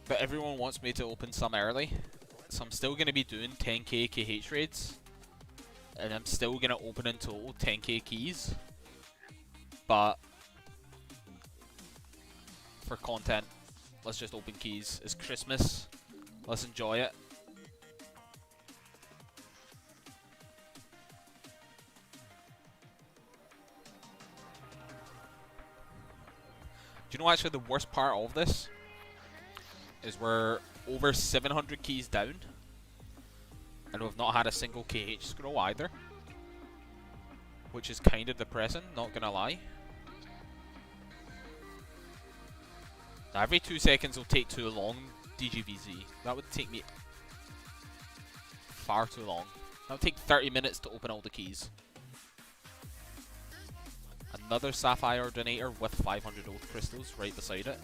but everyone wants me to open some early, so I'm still going to be doing 10k KH raids, and I'm still going to open in total 10k keys, but for content, let's just open keys. It's Christmas, let's enjoy it. Do you know actually the worst part of this is we're over 700 keys down and we've not had a single KH scroll either, which is kind of depressing, not gonna lie. Now, every 2 seconds will take too long, DGVZ. That would take me far too long. That would take 30 minutes to open all the keys. Another Sapphire Donator with 500 Oath Crystals right beside it.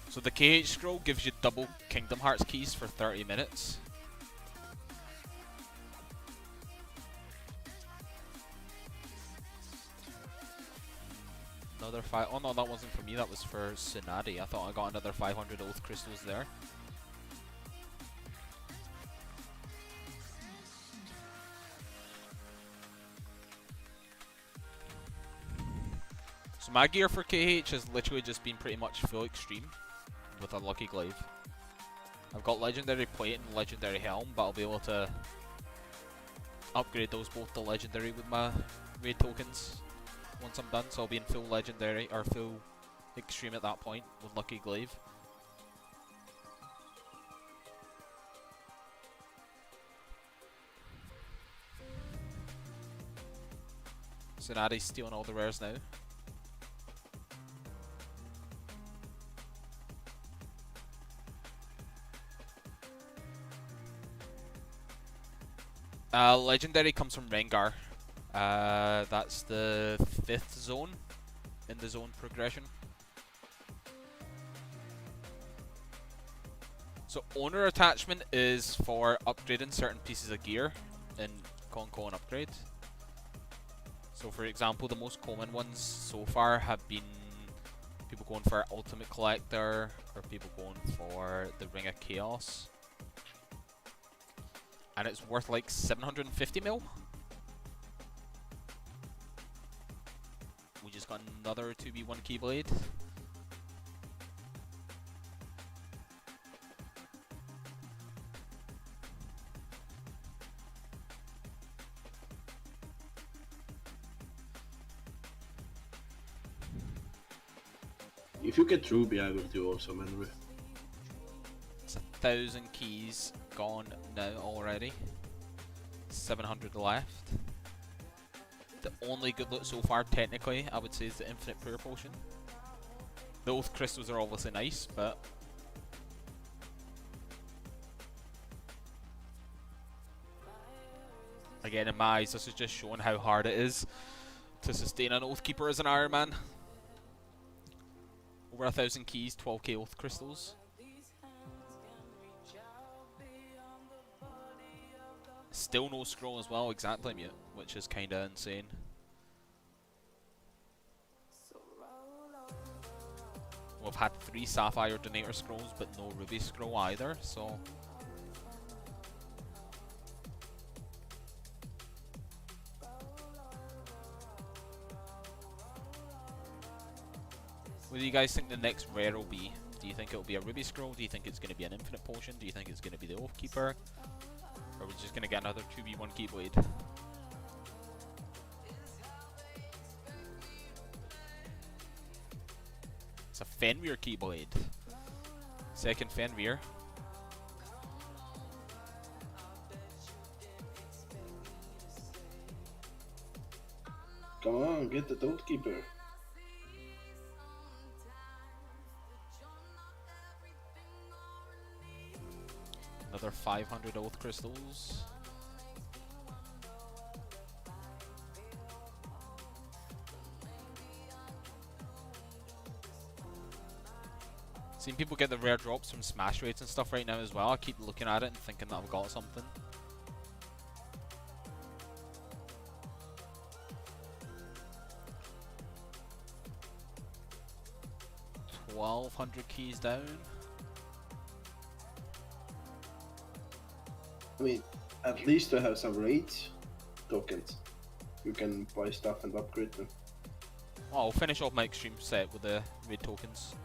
So the KH scroll gives you double Kingdom Hearts keys for 30 minutes. Another 5. Oh no, that wasn't for me, that was for Tsunade. I thought I got another 500 Oath Crystals there. So my gear for KH has literally just been pretty much full extreme with a Lucky Glaive. I've got Legendary Plate and Legendary Helm, but I'll be able to upgrade those both to Legendary with my raid tokens once I'm done, so I'll be in full Legendary, or full Extreme at that point with Lucky Glaive. Tsunade's stealing all the rares now. Legendary comes from Rengar. That's the 5th zone in the zone progression. So owner attachment is for upgrading certain pieces of gear in Conco and Upgrade. So for example, the most common ones so far have been people going for Ultimate Collector, or people going for the Ring of Chaos. And it's worth like 750 mil. We just got another 2v1 Keyblade. If you get Ruby, I will do awesome anyway. It's 1,000 keys gone now already. 700 left. The only good loot so far, technically, I would say, is the Infinite Prayer Potion. The Oath Crystals are obviously nice, but again, in my eyes, this is just showing how hard it is to sustain an Oath Keeper as an Iron Man. Over 1,000 keys, 12k Oath Crystals. Still no scroll as well, exactly mute, which is kinda insane. We've had 3 Sapphire Donator scrolls, but no Ruby scroll either, so what do you guys think the next rare will be? Do you think it will be a Ruby scroll? Do you think it's going to be an Infinite Potion? Do you think it's going to be the Oath Keeper? Or are we just going to get another 2v1 Keyblade? Fenrir Keyblade. Second Fenrir. Come on, get the Oathkeeper. Another 500 Oath Crystals. Seen people get the rare drops from smash rates and stuff right now as well. I keep looking at it and thinking that I've got something. $1,200 keys down. I mean, at least to have some raids tokens. You can buy stuff and upgrade them. Oh, I'll finish off my extreme set with the raid tokens.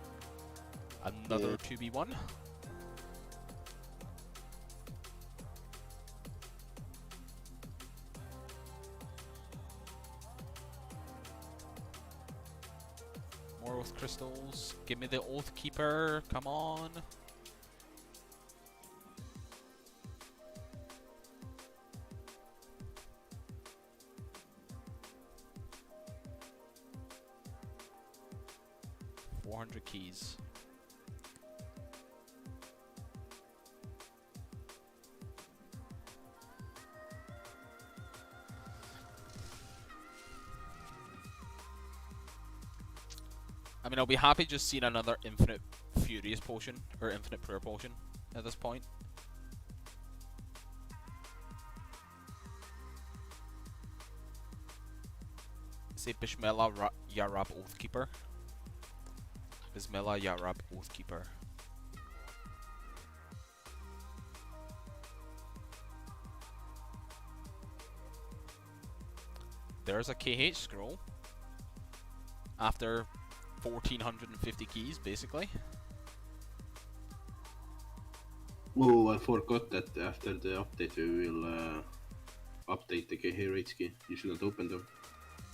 Another 2v1. More Oath Crystals. Give me the Oath Keeper. Come on. $400 keys. I mean, I'll be happy just seeing another Infinite Furious potion, or Infinite Prayer potion at this point. Say Bismillah Yarab Oathkeeper. Bismillah Yarab Oathkeeper. There's a KH scroll. After 1,450 keys, basically. Oh, I forgot that after the update we will update the KH rates key. You shouldn't open them.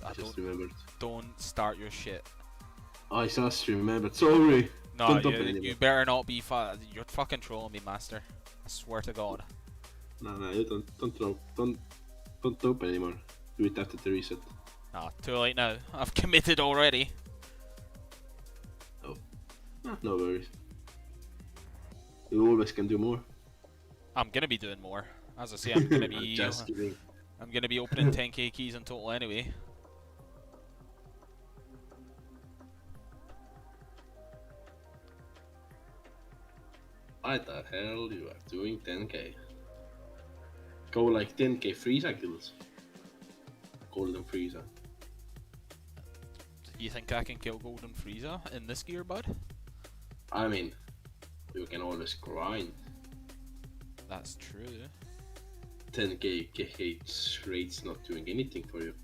I just remembered. Don't start your shit. I just remembered. Sorry. No, Don't open anymore. you better not be. You're fucking trolling me, master. I swear to God. No, you don't open anymore. Do it after the reset. Nah, too late now. I've committed already. Oh, no worries. You always can do more. I'm gonna be doing more. As I say, I'm gonna be. Just kidding. I'm gonna be opening 10k keys in total anyway. Why the hell you are doing 10k? Go like 10k Frieza kills. Golden Frieza. You think I can kill Golden Frieza in this gear, bud? I mean, you can always grind. That's true. 10k KH rate's not doing anything for you.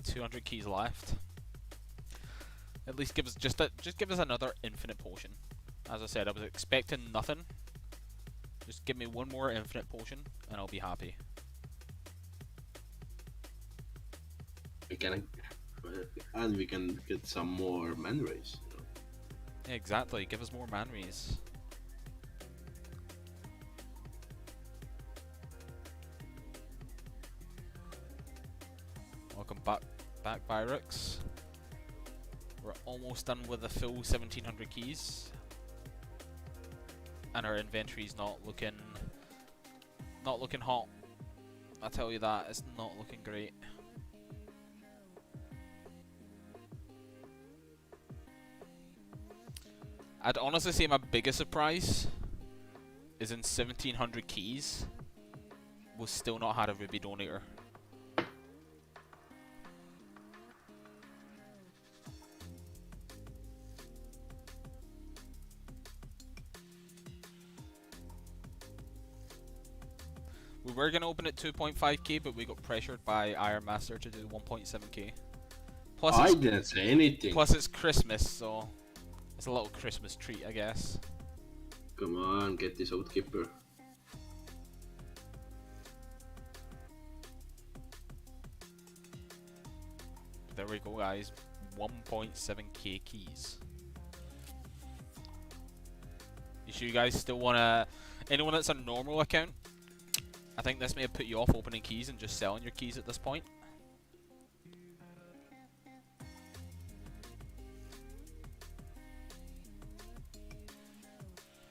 $200 keys left. At least give us just give us another infinite potion. As I said, I was expecting nothing. Just give me one more infinite potion and I'll be happy. We can, and we can get some more man rays. You know? Exactly, give us more man rays. Welcome back, Pyrex. We're almost done with the full 1,700 keys, and our inventory's not looking hot. I tell you that, it's not looking great. I'd honestly say my biggest surprise is in 1,700 keys, we've still not had a Ruby Donator. We were going to open at 2.5k, but we got pressured by Iron Master to do 1.7k. Plus, I didn't say anything. Plus, it's Christmas, so it's a little Christmas treat, I guess. Come on, get this Oathkeeper. there we go, guys. 1.7k keys. You sure you guys still wanna? Anyone that's a normal account, I think this may have put you off opening keys and just selling your keys at this point.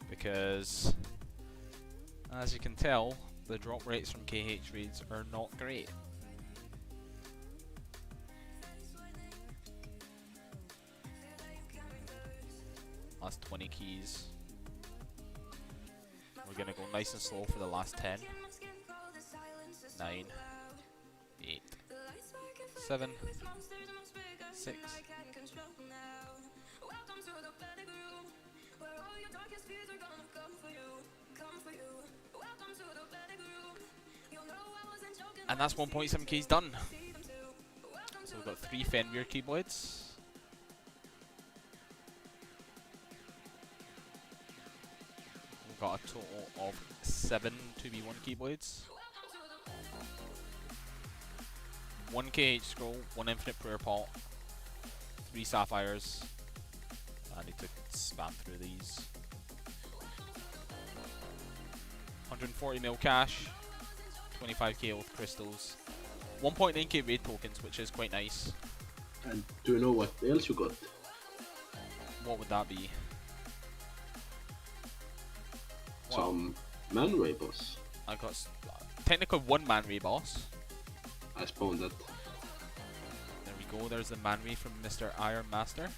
Because, as you can tell, the drop rates from KH raids are not great. Last 20 keys. We're gonna go nice and slow for the last 10. 9, 8, 7, 6. And that's 1.7 keys done. So we've got 3 Fenrir Keyblades. We've got a total of 7 2v1 Keyblades. 1 KH Scroll, 1 Infinite Prayer Pot, 3 Sapphires. I need to spam through these. 140 mil cash, 25k with crystals, 1.9k raid tokens, which is quite nice. And do you know what else you got? What would that be? Some man ray boss. I got technically 1 man ray boss. I spawned that. There we go, there's the man ray from Mr. Iron Master.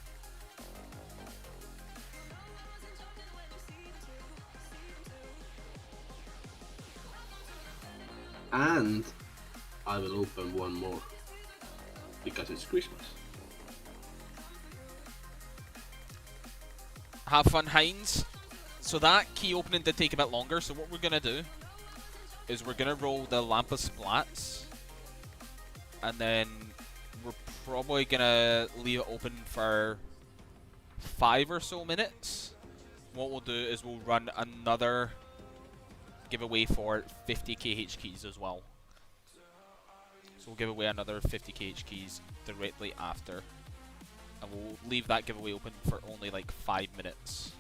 And I will open one more because it's Christmas. Have fun, Heinz. So that key opening did take a bit longer, so what we're gonna do is we're gonna roll the Lamp of Splats, and then we're probably gonna leave it open for 5 or so minutes. What we'll do is we'll run another giveaway for 50 KH keys as well. So we'll give away another 50 KH keys directly after, and we'll leave that giveaway open for only like 5 minutes.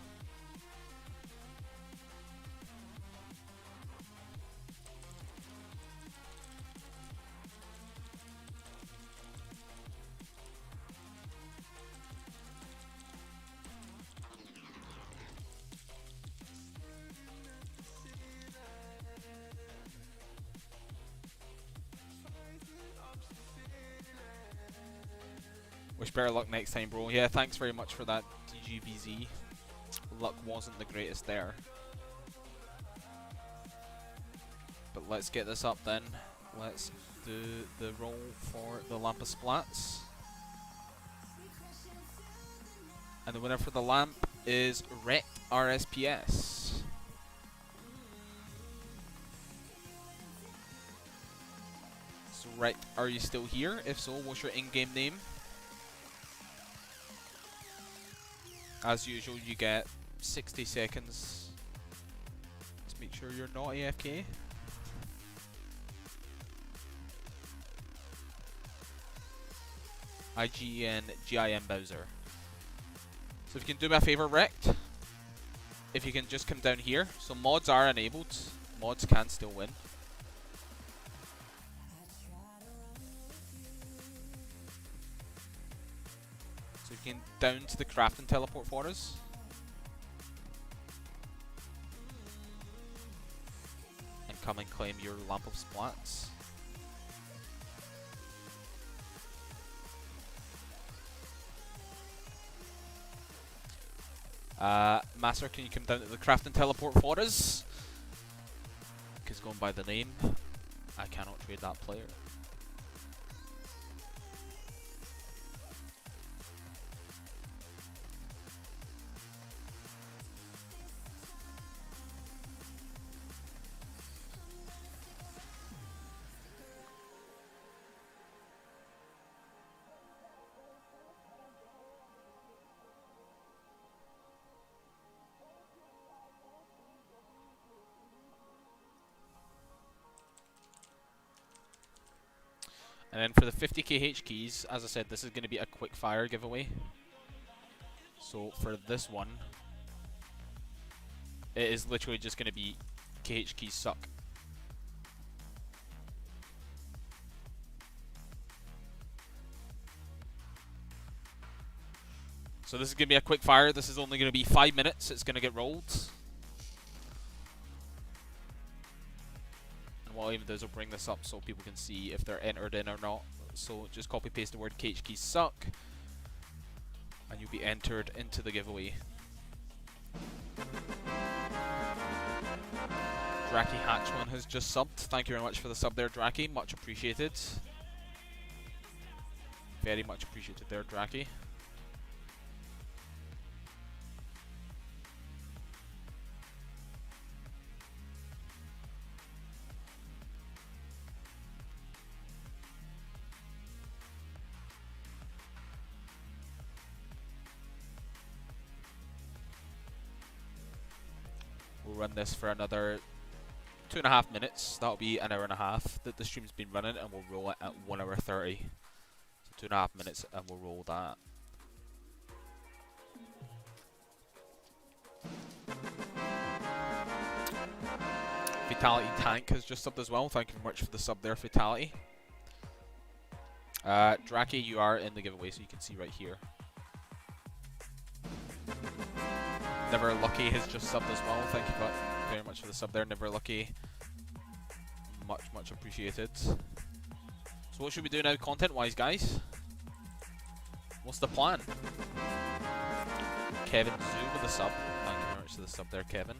Wish better luck next time, bro. Yeah, thanks very much for that, DGVZ. Luck wasn't the greatest there. But let's get this up then. Let's do the roll for the Lamp of Splats. And the winner for the lamp is Rect RSPS. So Rect, are you still here? If so, what's your in-game name? As usual, you get 60 seconds. Let's make sure you're not AFK. IGN GIM Bowser. So if you can do me a favour, Rect, if you can just come down here. So mods are enabled. Mods can still win. So you can down to the craft and teleport for us. And come and claim your Lamp of Splats. Master, can you come down to the craft and teleport for us? Because going by the name, I cannot trade that player. And then for the 50 KH keys, as I said, this is going to be a quick fire giveaway. So for this one, it is literally just going to be KH keys suck. So this is going to be a quick fire. This is only going to be 5 minutes. It's going to get rolled. And what I'll even do is I'll bring this up so people can see if they're entered in or not. So just copy paste the word KH keys suck, and you'll be entered into the giveaway. Dracky Hatchman has just subbed. Thank you very much for the sub there, Dracky. Much appreciated. Very much appreciated there, Dracky. We'll run this for another 2.5 minutes. That'll be an hour and a half that the stream's been running, and we'll roll it at 1 hour 30. So 2.5 minutes, and we'll roll that. Fatality Tank has just subbed as well. Thank you very much for the sub there, Fatality. Dracky, you are in the giveaway, so you can see right here. Never Lucky has just subbed as well. Thank you very much for the sub there, Never Lucky. Much appreciated. So what should we do now content-wise, guys? What's the plan? Kevin Zoo with a sub. Thank you very much for the sub there, Kevin.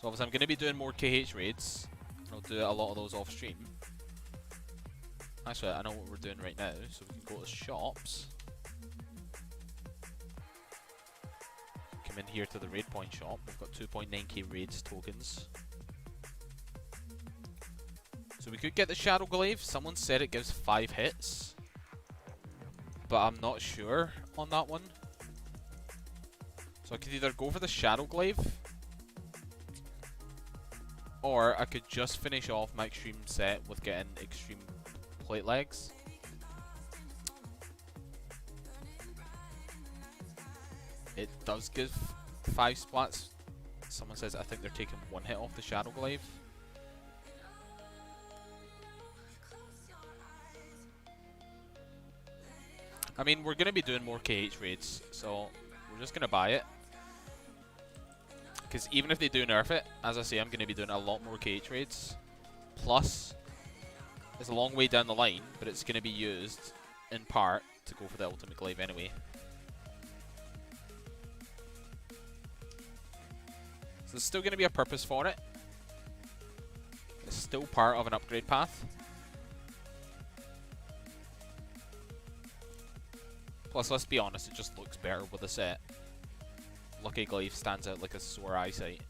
So obviously I'm going to be doing more KH raids. I'll do a lot of those off stream. Actually, I know what we're doing right now, so we can go to shops. Come in here to the raid point shop. We've got 2.9k raids tokens. So we could get the Shadow Glaive. Someone said it gives 5 hits, but I'm not sure on that one. So I could either go for the Shadow Glaive, or I could just finish off my extreme set with getting extreme plate legs. It does give 5 splats. Someone says I think they're taking 1 hit off the Shadow Glaive. I mean, we're going to be doing more KH raids, so we're just going to buy it. Because even if they do nerf it, as I say, I'm going to be doing a lot more KH raids. Plus, it's a long way down the line, but it's going to be used in part to go for the Ultimate Glaive anyway. So there's still going to be a purpose for it. It's still part of an upgrade path. Plus, let's be honest, it just looks better with the set. Lucky Glaive stands out like a sore eyesight.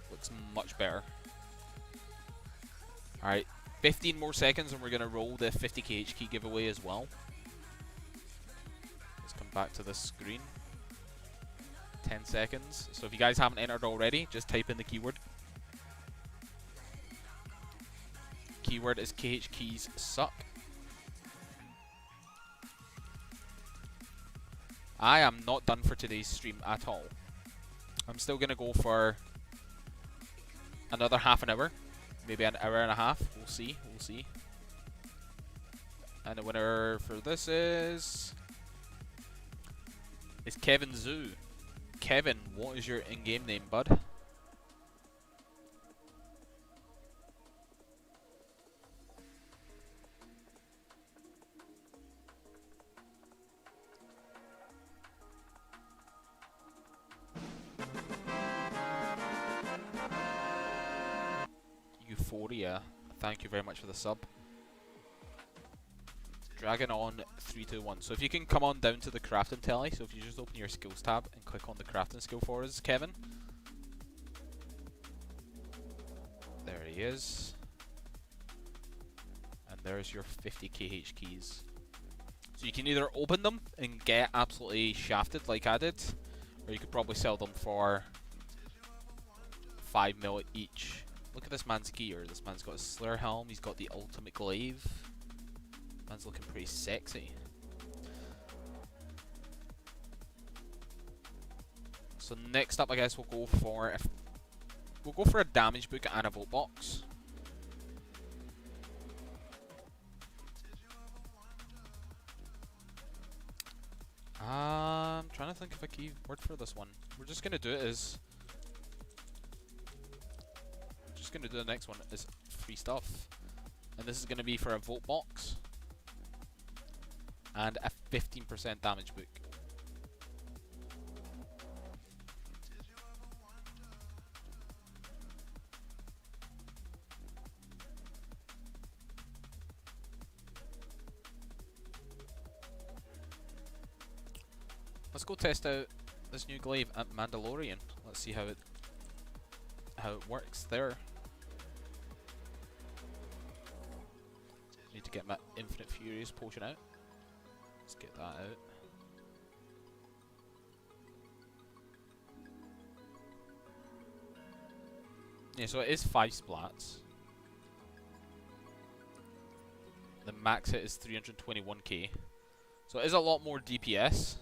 Looks much better. Alright, 15 more seconds and we're going to roll the 50k HK giveaway as well. Let's come back to this screen. 10 seconds. So if you guys haven't entered already, just type in the keyword. Keyword is KH keys suck. I am not done for today's stream at all. I'm still going to go for another half an hour. Maybe an hour and a half. We'll see. We'll see. And the winner for this is Kevin Zoo. Kevin, what is your in-game name, bud? Euphoria, thank you very much for the sub. Dragon on 321. So if you can come on down to the crafting telly, so if you just open your skills tab and click on the crafting skill for us, Kevin. There he is. And there's your 50k keys. So you can either open them and get absolutely shafted like I did, or you could probably sell them for 5 mil each Look at this man's gear. This man's got a Slayer helm. He's got the ultimate glaive. Man's looking pretty sexy. So next up, I guess we'll go for a damage book and a vote box. I'm trying to think of a keyword for this one. We're just gonna do it as. We're just gonna do the next one as free stuff, and this is gonna be for a vote box and a 15% damage book. Let's go test out this new glaive at Mandalorian. Let's see how it works there. Need to get my Infinite Furious potion out. Let's get that out. Yeah, so it is 5 splats. The max hit is 321k. So it is a lot more DPS.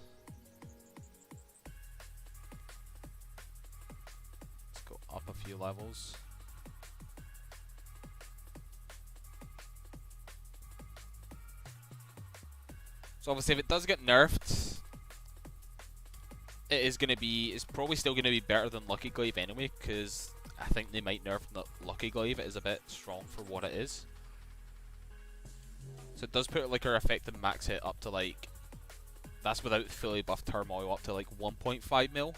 Up a few levels. So obviously if it does get nerfed, it's probably still gonna be better than Lucky Glaive anyway, because I think they might nerf Lucky Glaive. It is a bit strong for what it is. So it does put like our effective max hit up to like, that's without fully buffed turmoil, up to like 1.5 mil.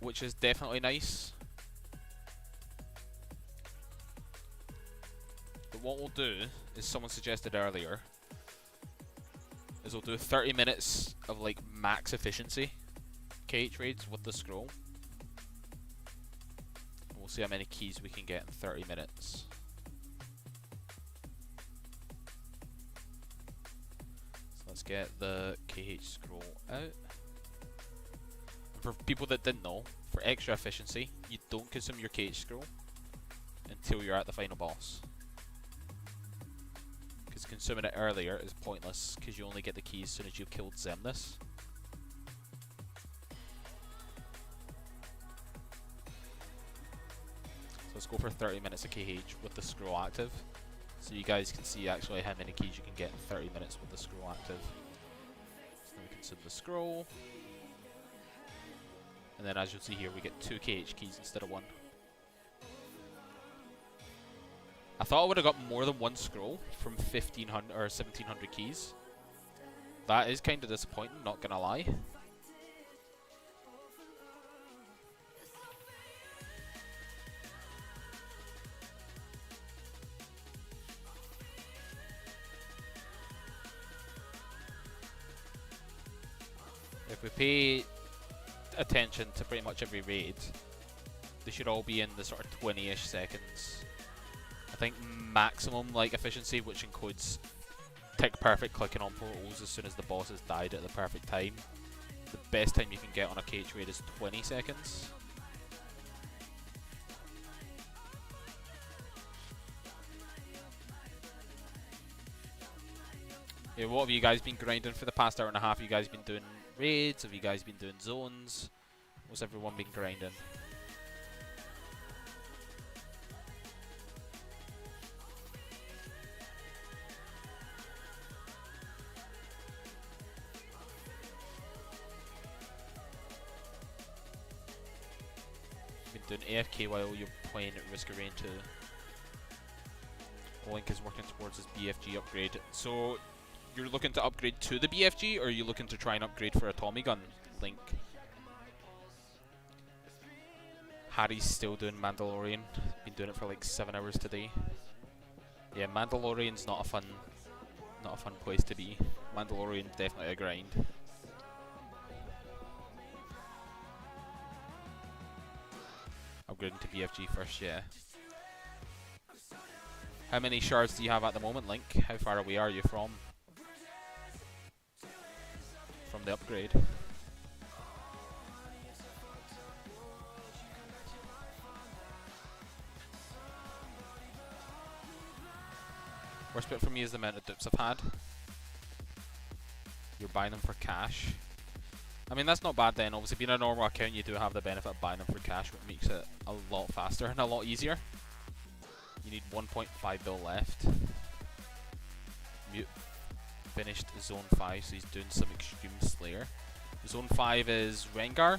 Which is definitely nice. But what we'll do, is someone suggested earlier, is we'll do 30 minutes of like max efficiency KH raids with the scroll. And we'll see how many keys we can get in 30 minutes. So let's get the KH scroll out. For people that didn't know, for extra efficiency, you don't consume your KH scroll until you're at the final boss. Because consuming it earlier is pointless, because you only get the keys as soon as you've killed Zemnis. So let's go for 30 minutes of KH with the scroll active, so you guys can see actually how many keys you can get in 30 minutes with the scroll active. So then we consume the scroll. And then as you'll see here, we get 2 KH keys instead of 1. I thought I would have got more than 1 scroll from 1500 or 1700 keys. That is kind of disappointing, not gonna lie. If we pay attention to pretty much every raid, they should all be in the sort of 20-ish seconds. I think maximum like efficiency, which includes tick perfect clicking on portals as soon as the boss has died at the perfect time. The best time you can get on a KH raid is 20 seconds. Yeah, what have you guys been grinding for the past hour and a half? Have you guys been doing raids? Have you guys been doing zones? What's everyone been grinding? You've been doing AFK while you're playing at Risk of Rain 2. Link is working towards his BFG upgrade. So you're looking to upgrade to the BFG, or are you looking to try and upgrade for a Tommy gun, Link? Harry's still doing Mandalorian. Been doing it for like 7 hours today. Yeah, Mandalorian's not a fun place to be. Mandalorian's definitely a grind. Upgrading to BFG first, yeah. How many shards do you have at the moment, Link? How far away are you from the upgrade? Worst bit for me is the amount of dupes I've had. You're buying them for cash. I mean, that's not bad then. Obviously, being a normal account, you do have the benefit of buying them for cash, which makes it a lot faster and a lot easier. You need 1.5 bill left. Mute finished Zone 5, so he's doing some Extreme Slayer. Zone 5 is Rengar.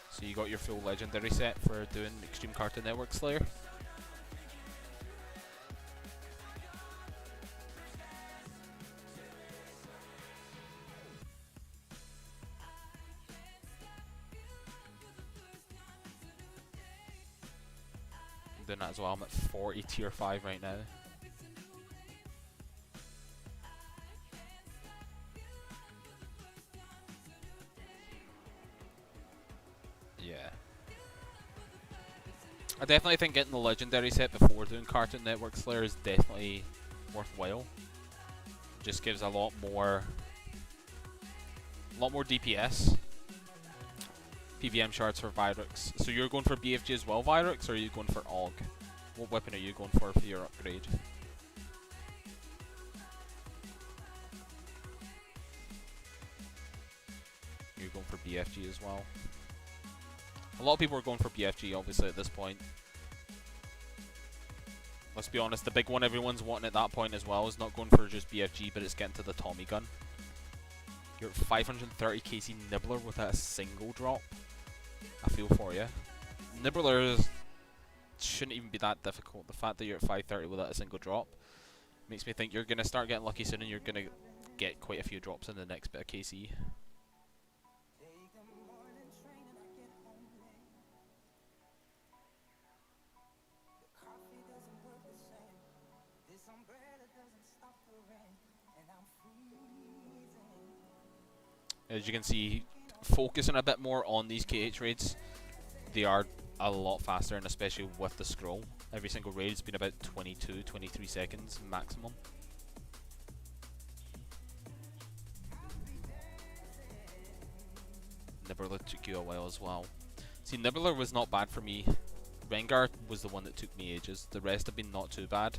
So you got your full legendary set for doing Extreme Cartoon Network Slayer. I'm doing that as well. I'm at 40 tier 5 right now. Yeah. I definitely think getting the legendary set before doing Cartoon Network Slayer is definitely worthwhile. It just gives a lot more DPS. PVM shards for Vyrux. So you're going for BFG as well, Vyrux, or are you going for AUG? What weapon are you going for your upgrade? You're going for BFG as well. A lot of people are going for BFG, obviously, at this point. Let's be honest, the big one everyone's wanting at that point as well is not going for just BFG, but it's getting to the Tommy gun. You're at 530 KC Nibbler without a single drop. I feel for you. Nibblers shouldn't even be that difficult. The fact that you're at 530 without a single drop makes me think you're going to start getting lucky soon and you're going to get quite a few drops in the next bit of KC. As you can see, focusing a bit more on these KH raids, they are a lot faster, and especially with the scroll. Every single raid has been about 22, 23 seconds maximum. Nibbler took you a while as well. See, Nibbler was not bad for me. Rengar was the one that took me ages. The rest have been not too bad,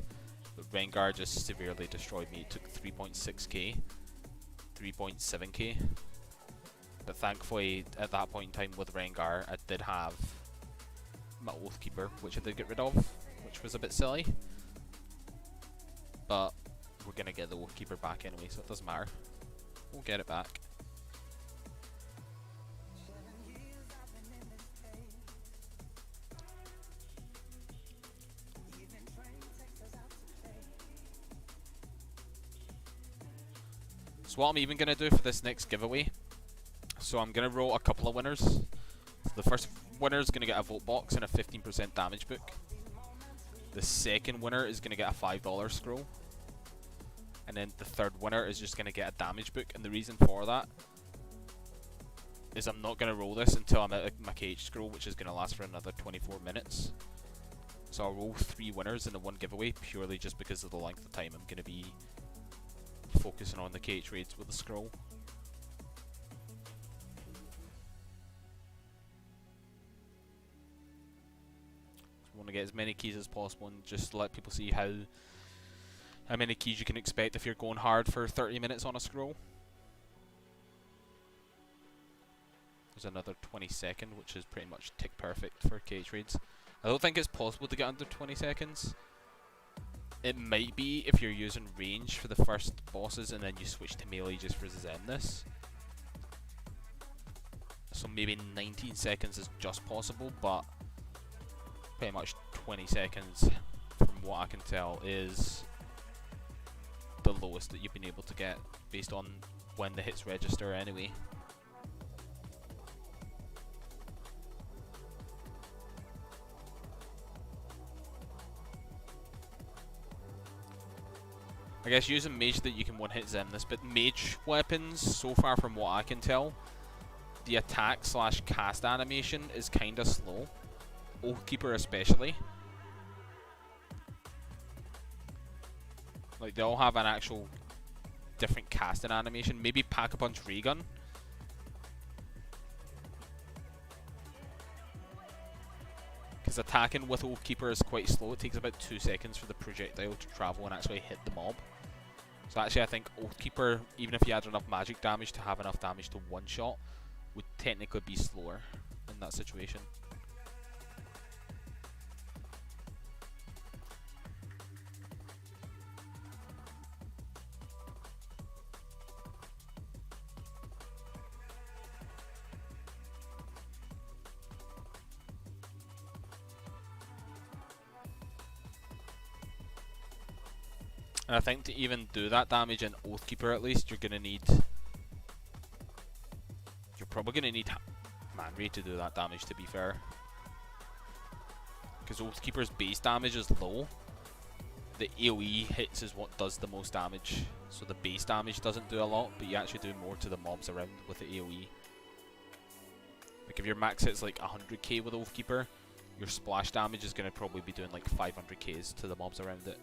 but Rengar just severely destroyed me. It took 3.6k, 3.7k. But thankfully, at that point in time with Rengar, I did have my Oathkeeper, which I did get rid of, which was a bit silly. But we're going to get the Oathkeeper back anyway, so it doesn't matter. We'll get it back. So what I'm even going to do for this next giveaway, so I'm going to roll a couple of winners. So the first winner is going to get a vote box and a 15% damage book. The second winner is going to get a $5 scroll. And then the third winner is just going to get a damage book. And the reason for that is I'm not going to roll this until I'm at my KH scroll, which is going to last for another 24 minutes. So I'll roll 3 winners in the one giveaway, purely just because of the length of time I'm going to be focusing on the KH raids with the scroll. So want to get as many keys as possible and just let people see how many keys you can expect if you're going hard for 30 minutes on a scroll. There's another 20 second, which is pretty much tick perfect for KH raids. I don't think it's possible to get under 20 seconds. It might be if you're using range for the first bosses and then you switch to melee just for Zenless. So maybe 19 seconds is just possible, but pretty much 20 seconds, from what I can tell, is the lowest that you've been able to get based on when the hits register anyway. I guess using mage that you can one-hit Zenless, but mage weapons, so far from what I can tell, the attack slash cast animation is kinda slow. Oathkeeper especially. Like, they all have an actual different casting animation. Maybe Pack-a-Punch Raygun. Because because attacking with Oathkeeper is quite slow. It takes about 2 seconds for the projectile to travel and actually hit the mob. So actually I think Oathkeeper, even if you had enough magic damage to have enough damage to one-shot, would technically be slower in that situation. And I think to even do that damage in Oathkeeper at least, you're probably gonna need Man Ray to do that damage, to be fair. Because Oathkeeper's base damage is low. The AoE hits is what does the most damage. So the base damage doesn't do a lot, but you actually do more to the mobs around with the AoE. Like if your max hits like 100k with Oathkeeper, your splash damage is gonna probably be doing like 500k's to the mobs around it.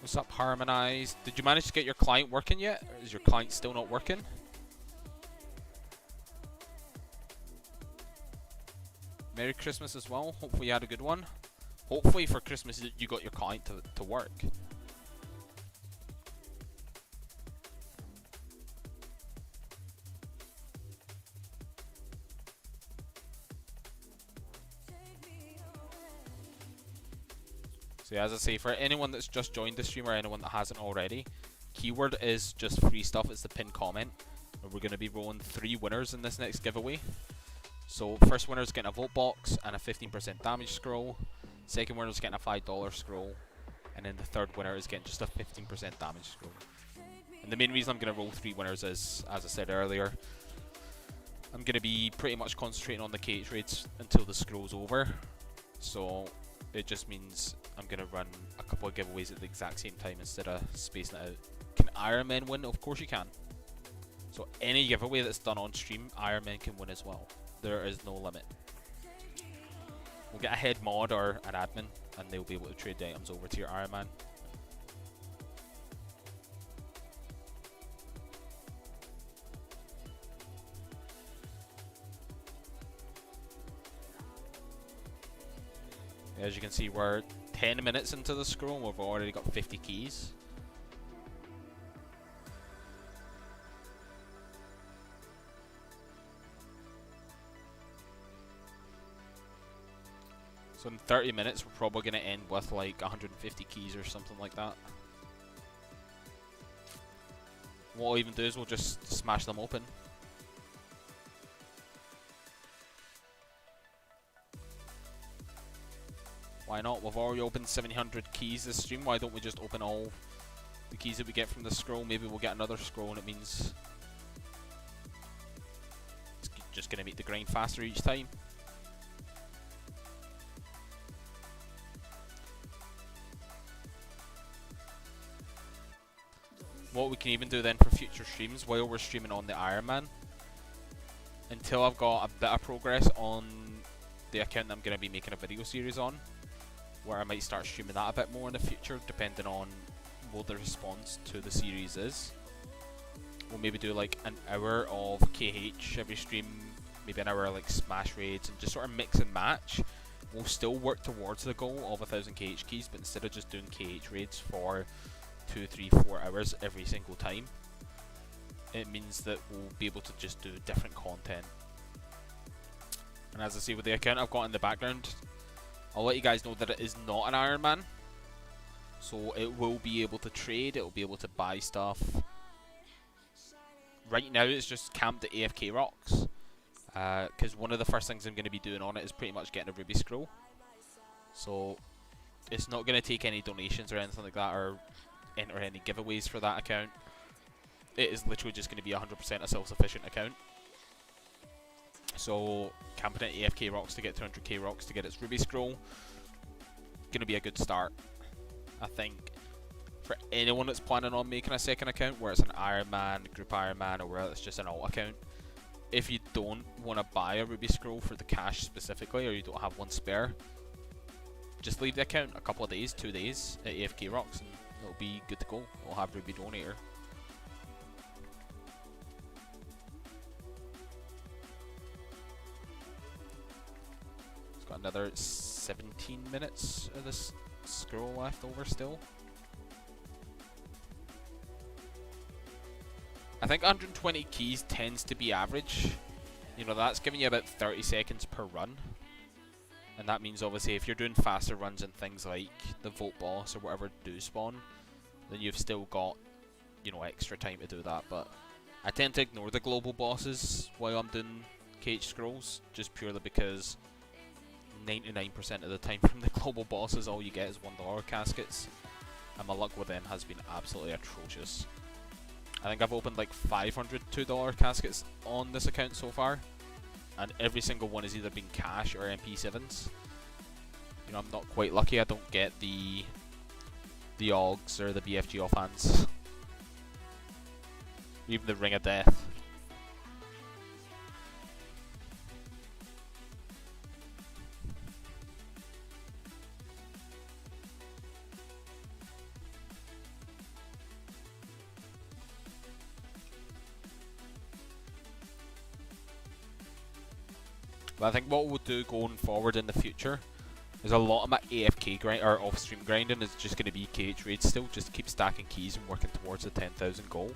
What's up, Harmonized? Did you manage to get your client working yet? Or is your client still not working? Merry Christmas as well. Hopefully you had a good one. Hopefully for Christmas you got your client to work. So yeah, as I say, for anyone that's just joined the stream or anyone that hasn't already, keyword is just free stuff. It's the pinned comment. And we're going to be rolling 3 winners in this next giveaway. So first winner is getting a vote box and a 15% damage scroll. Second winner is getting a $5 scroll. And then the third winner is getting just a 15% damage scroll. And the main reason I'm going to roll 3 winners is, as I said earlier, I'm going to be pretty much concentrating on the KH raids until the scroll's over. So it just means I'm going to run a couple of giveaways at the exact same time instead of spacing it out. Can Iron Man win? Of course you can. So any giveaway that's done on stream, Iron Man can win as well. There is no limit. We'll get a head mod or an admin and they'll be able to trade the items over to your Iron Man. As you can see, we're 10 minutes into the scroll and we've already got 50 keys. So in 30 minutes we're probably going to end with like 150 keys or something like that. What I'll even do is we'll just smash them open. Why not? We've already opened 700 keys this stream. Why don't we just open all the keys that we get from the scroll? Maybe we'll get another scroll and it means it's just going to make the grind faster each time. What we can even do then for future streams while we're streaming on the Iron Man, until I've got a bit of progress on the account that I'm going to be making a video series on, where I might start streaming that a bit more in the future, depending on what the response to the series is. We'll maybe do like an hour of KH every stream, maybe an hour like smash raids, and just sort of mix and match. We'll still work towards the goal of 1000 KH keys, but instead of just doing KH raids for 2, 3, 4 hours every single time, it means that we'll be able to just do different content. And as I say, with the account I've got in the background, I'll let you guys know that it is not an Iron Man, so it will be able to trade, it will be able to buy stuff. Right now it's just camped at AFK rocks, because one of the first things I'm going to be doing on it is pretty much getting a ruby scroll. So it's not going to take any donations or anything like that, or enter any giveaways for that account. It is literally just going to be 100% a self-sufficient account. So camping at AFK rocks to get 200k rocks to get its ruby scroll, going to be a good start, I think, for anyone that's planning on making a second account, where it's an Iron Man, Group Iron Man, or where it's just an alt account. If you don't want to buy a ruby scroll for the cash specifically, or you don't have one spare, just leave the account a couple of days, 2 days at AFK rocks, and it'll be good to go. We'll have ruby donator. got another 17 minutes of this scroll left over still. I think 120 keys tends to be average. You know, that's giving you about 30 seconds per run. And that means obviously if you're doing faster runs and things like the Vault boss or whatever do spawn, then you've still got, you know, extra time to do that. But I tend to ignore the global bosses while I'm doing KH scrolls, just purely because 99% of the time from the global bosses all you get is $1 caskets, and my luck with them has been absolutely atrocious. I think I've opened like 500 $2 caskets on this account so far, and every single one has either been cash or MP7s. You know, I'm not quite lucky. I don't get the AUGs or the BFG offhands, even the Ring of Death. But I think what we'll do going forward in the future is a lot of my AFK grind or off-stream grinding is just going to be KH raids still, just to keep stacking keys and working towards the 10,000 goal.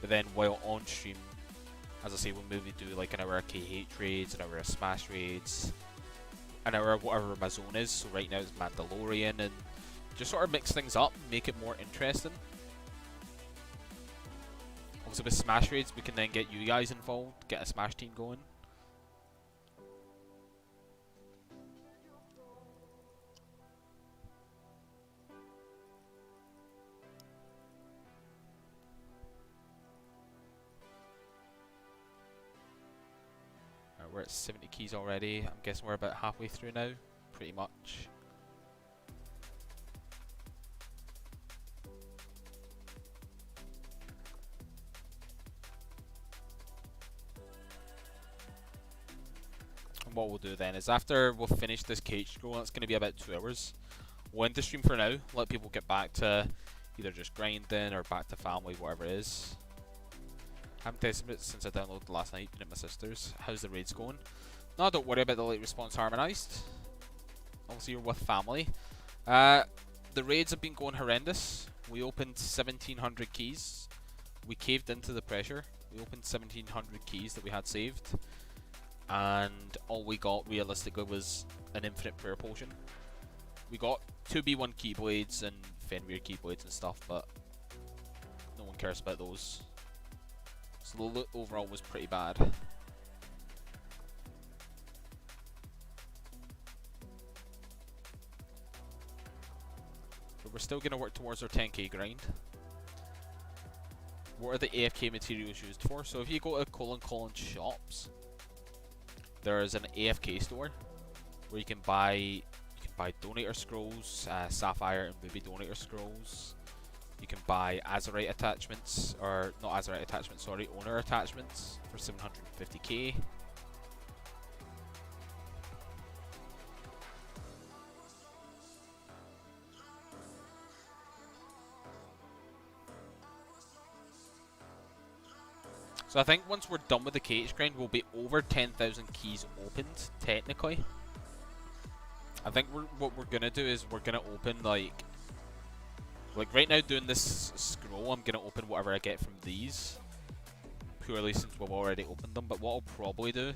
But then while on stream, as I say, we'll maybe do like an hour of KH raids, an hour of Smash raids, an hour of whatever my zone is. So right now it's Mandalorian, and just sort of mix things up, make it more interesting. Obviously with Smash raids, we can then get you guys involved, get a Smash team going. We're at 70 keys already. I'm guessing we're about halfway through now, pretty much. And what we'll do then is after we'll finish this cage scroll, that's going to be about 2 hours. We'll end the stream for now, let people get back to either just grinding or back to family, whatever it is. I haven't tested it since I downloaded last night, been at my sister's. How's the raids going? No, don't worry about the late response harmonized. Obviously you're with family. The raids have been going horrendous. We opened 1700 keys. We caved into the pressure. We opened 1700 keys that we had saved. And all we got realistically was an infinite prayer potion. We got 2 B1 keyblades and Fenrir keyblades and stuff, but no one cares about those. So the loot overall was pretty bad. But we're still going to work towards our 10k grind. What are the AFK materials used for? So if you go to colon shops, there's an AFK store where you can buy donator scrolls, sapphire and ruby donator scrolls. You can buy Azerite attachments, or not Azerite attachments, sorry, owner attachments for 750k. So I think once we're done with the KH grind, we'll be over 10,000 keys opened, technically. I think what we're gonna do is we're gonna open like right now doing this scroll, I'm gonna open whatever I get from these, purely since we've already opened them. But what I'll probably do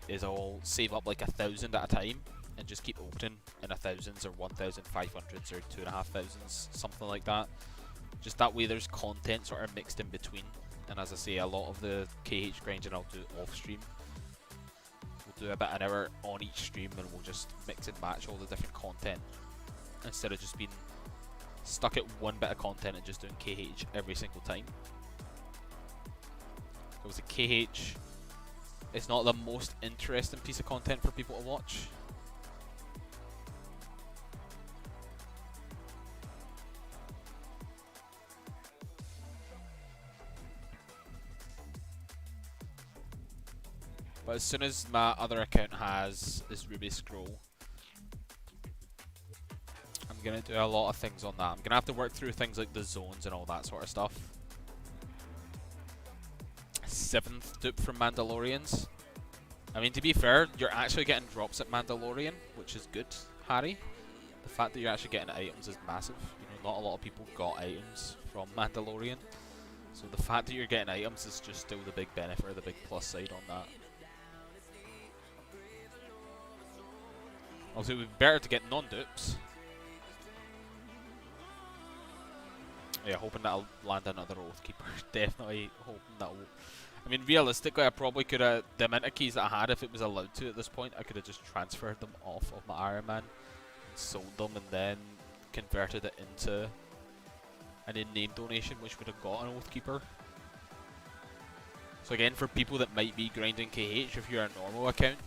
is I'll save up like 1,000 at a time and just keep opening in 1,000s or 1,500s or 2,500s, something like that. Just that way there's content sort of mixed in between. And as I say, a lot of the KH grinding I'll do off stream. We'll do about an hour on each stream and we'll just mix and match all the different content instead of just being stuck at one bit of content and just doing KH every single time. Because the KH is not the most interesting piece of content for people to watch. But as soon as my other account has this Ruby Scroll, I'm going to do a lot of things on that. I'm going to have to work through things like the zones and all that sort of stuff. 7th dupe from Mandalorians. I mean, to be fair, you're actually getting drops at Mandalorian, which is good, Harry. The fact that you're actually getting items is massive. You know, not a lot of people got items from Mandalorian. So the fact that you're getting items is just still the big benefit or the big plus side on that. Also, it would be better to get non-dupes. Yeah, hoping that'll land another Oathkeeper. Definitely hoping that'll... I mean, realistically, I probably could have... The amount of keys that I had, if it was allowed to at this point, I could have just transferred them off of my Iron Man, sold them, and then converted it into an in-name donation, which would have got an Oathkeeper. So again, for people that might be grinding KH, if you're a normal account,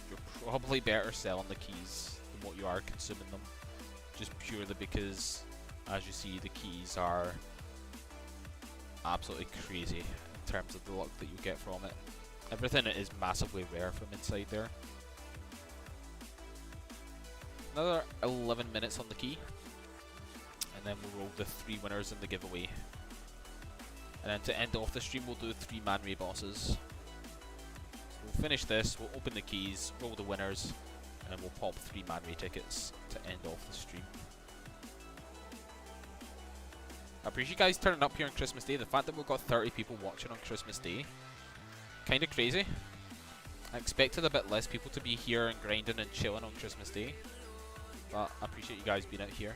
you're probably better selling the keys than what you are consuming them. Just purely because, as you see, the keys are absolutely crazy in terms of the luck that you get from it. Everything is massively rare from inside there. Another 11 minutes on the key, and then we'll roll the 3 winners in the giveaway. And then to end off the stream, we'll do 3 man ray bosses. So we'll finish this, we'll open the keys, roll the winners, and then we'll pop 3 man ray tickets to end off the stream. I appreciate you guys turning up here on Christmas Day. The fact that we've got 30 people watching on Christmas Day, kind of crazy. I expected a bit less people to be here and grinding and chilling on Christmas Day, but I appreciate you guys being out here.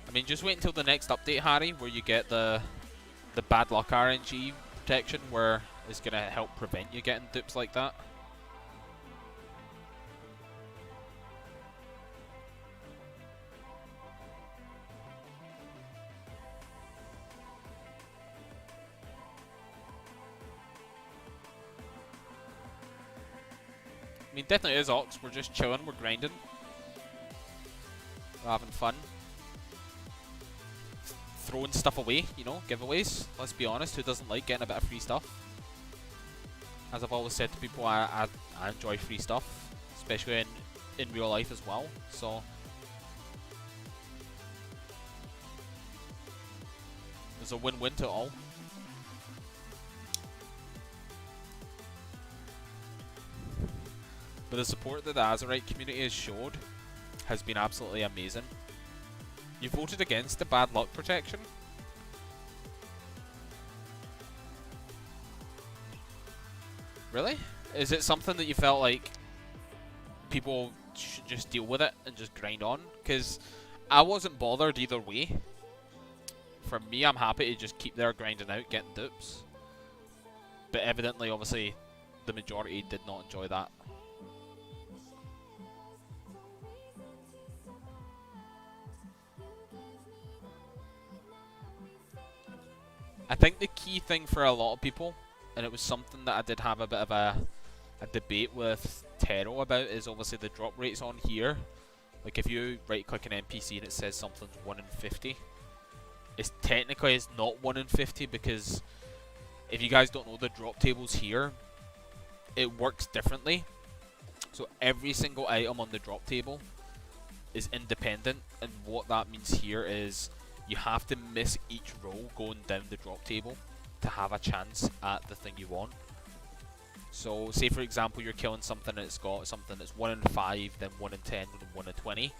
I mean, just wait until the next update, Harry, where you get the bad luck RNG protection, where it's going to help prevent you getting dupes like that. I mean, definitely is Ox. We're just chilling, we're grinding, we're having fun. Throwing stuff away, you know, giveaways. Let's be honest, who doesn't like getting a bit of free stuff? As I've always said to people, I enjoy free stuff, especially in real life as well. So there's a win-win to it all. But the support that the Azerite community has showed has been absolutely amazing. You voted against the bad luck protection? Really? Is it something that you felt like people should just deal with it and just grind on? Because I wasn't bothered either way. For me, I'm happy to just keep there grinding out, getting dupes. But evidently, obviously, the majority did not enjoy that. I think the key thing for a lot of people, and it was something that I did have a bit of a debate with Tero about, is obviously the drop rates on here. Like if you right click an NPC and it says something's 1 in 50, it's technically it's not 1 in 50, because if you guys don't know the drop tables here, it works differently. So every single item on the drop table is independent, and what that means here is you have to miss each roll going down the drop table to have a chance at the thing you want. So say for example you're killing something that's got something that's 1 in 5, then 1 in 10, and 1 in 20.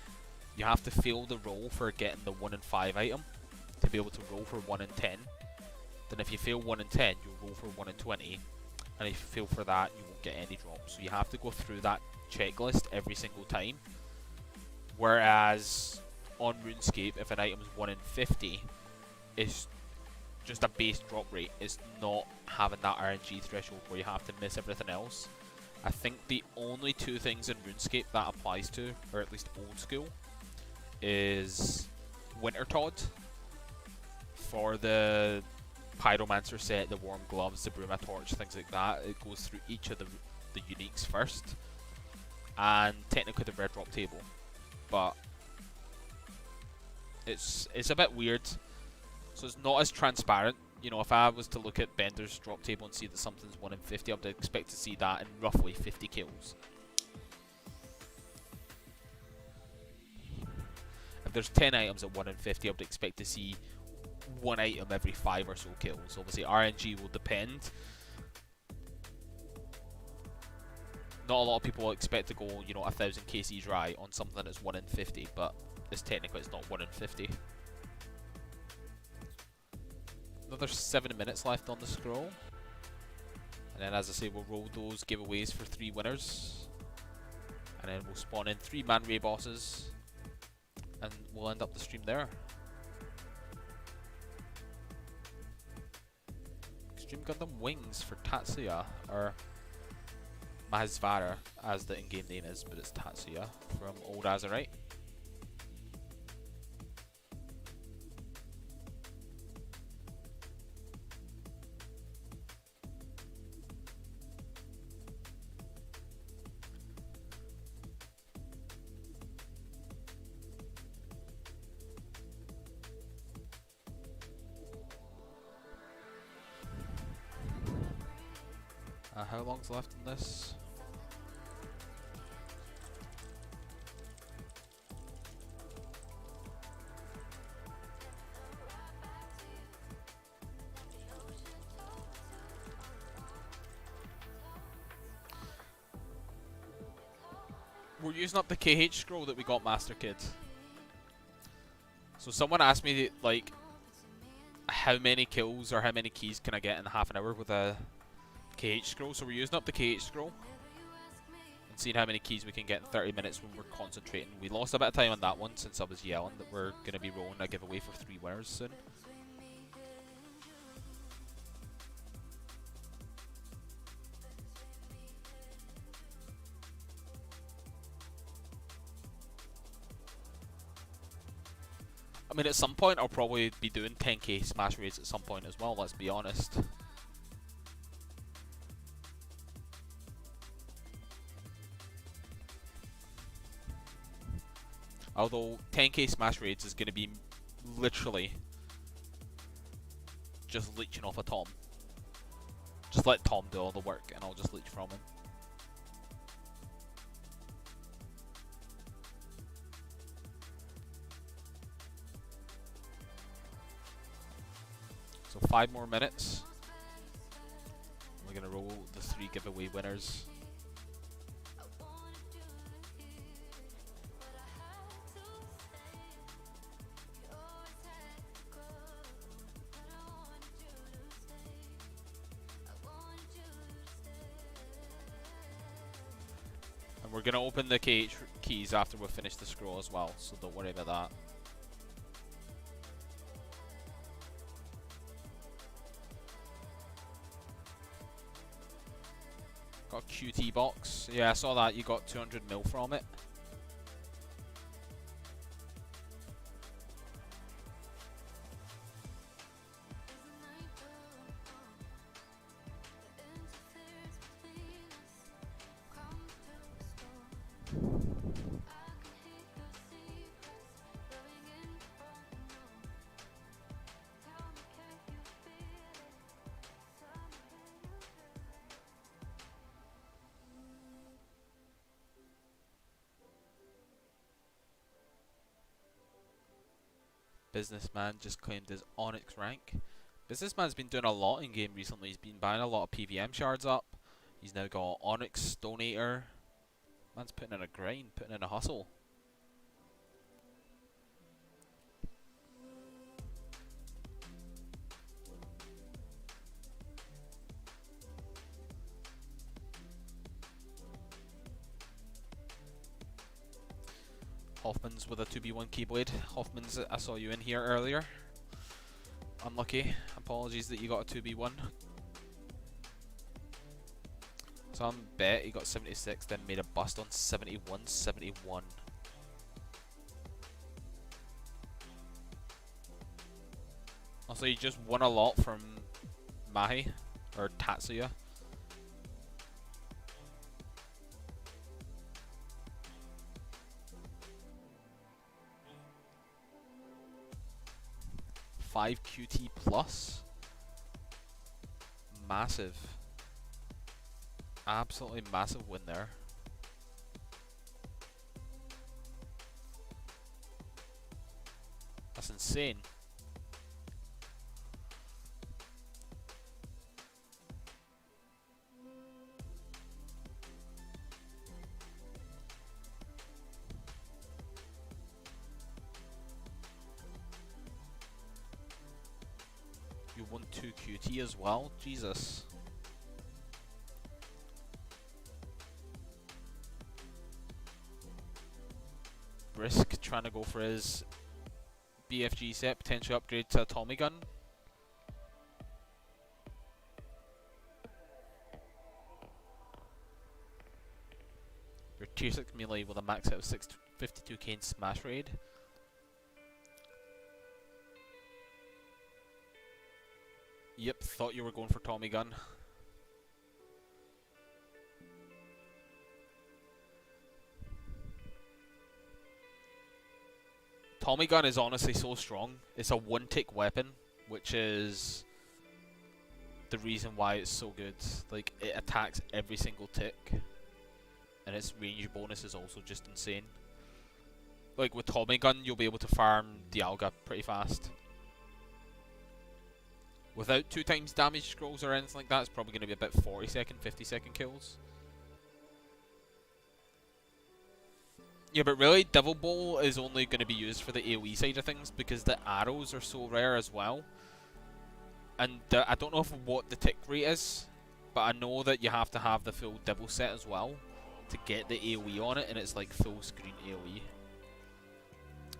You have to fail the roll for getting the 1 in 5 item to be able to roll for 1 in 10. Then if you fail 1 in 10, you'll roll for 1 in 20. And if you fail for that, you won't get any drops. So you have to go through that checklist every single time. Whereas on RuneScape, if an item is 1 in 50, it's just a base drop rate. It's not having that RNG threshold where you have to miss everything else. I think the only 2 things in RuneScape that applies to, or at least old school, is Winter Todd for the Pyromancer set, the Warm Gloves, the Bruma Torch, things like that. It goes through each of the uniques first, and technically the Red Drop table. But it's a bit weird, so it's not as transparent. You know, if I was to look at Bender's drop table and see that something's 1 in 50, I would expect to see that in roughly 50 kills. if there's 10 items at 1 in 50, I would expect to see one item every 5 or so kills. Obviously, RNG will depend. Not a lot of people expect to go, you know, 1,000 KC dry on something that's 1 in 50, but it's technically it's not 1 in 50. Another 7 minutes left on the scroll. And then, as I say, we'll roll those giveaways for 3 winners. And then we'll spawn in 3 man ray bosses. And we'll end up the stream there. Extreme Gundam Wings for Tatsuya, or Mahasvara as the in-game name is, but it's Tatsuya from Old Azerite. How long's left in this? We're using up the KH scroll that we got, Master Kid. So someone asked me, like, how many kills or how many keys can I get in half an hour with a KH scroll? So we're using up the KH scroll and seeing how many keys we can get in 30 minutes when we're concentrating. We lost a bit of time on that one since I was yelling that we're going to be rolling a giveaway for 3 winners soon. I mean, at some point I'll probably be doing 10k smash raids at some point as well, let's be honest. Although 10k smash raids is going to be literally just leeching off of Tom. Just let Tom do all the work and I'll just leech from him. So 5 more minutes. We're going to roll the 3 giveaway winners. We're going to open the KH keys after we finish the scroll as well, so don't worry about that. Got a QT box. Yeah, I saw that. You got 200 mil from it. Businessman just claimed his Onyx rank. Businessman's been doing a lot in game recently. He's been buying a lot of PVM shards up. He's now got Onyx Donator. Man's putting in a grind, putting in a hustle. Hoffman's with a 2v1 Keyblade. Hoffman's, I saw you in here earlier. Unlucky. Apologies that you got a 2v1. Some bet he got 76, then made a bust on 71. Also, you just won a lot from Mahi, or Tatsuya. Five QT plus. Massive. Absolutely massive win there. That's insane. You won 2 QT as well? Jesus. Risk trying to go for his BFG set, potential upgrade to a Tommy gun. Your tier 6 melee with a max out of 652k in smash raid. Yep, thought you were going for Tommy gun. Tommy gun is honestly so strong. It's a one-tick weapon, which is the reason why it's so good. Like, it attacks every single tick, and its range bonus is also just insane. Like, with Tommy gun, you'll be able to farm Dialga pretty fast. Without 2 times damage scrolls or anything like that, it's probably going to be about 40-second, 50-second kills. Yeah, but really, Devil Bowl is only going to be used for the AoE side of things because the arrows are so rare as well. And I don't know what the tick rate is, but I know that you have to have the full Devil set as well to get the AoE on it, and it's like full screen AoE.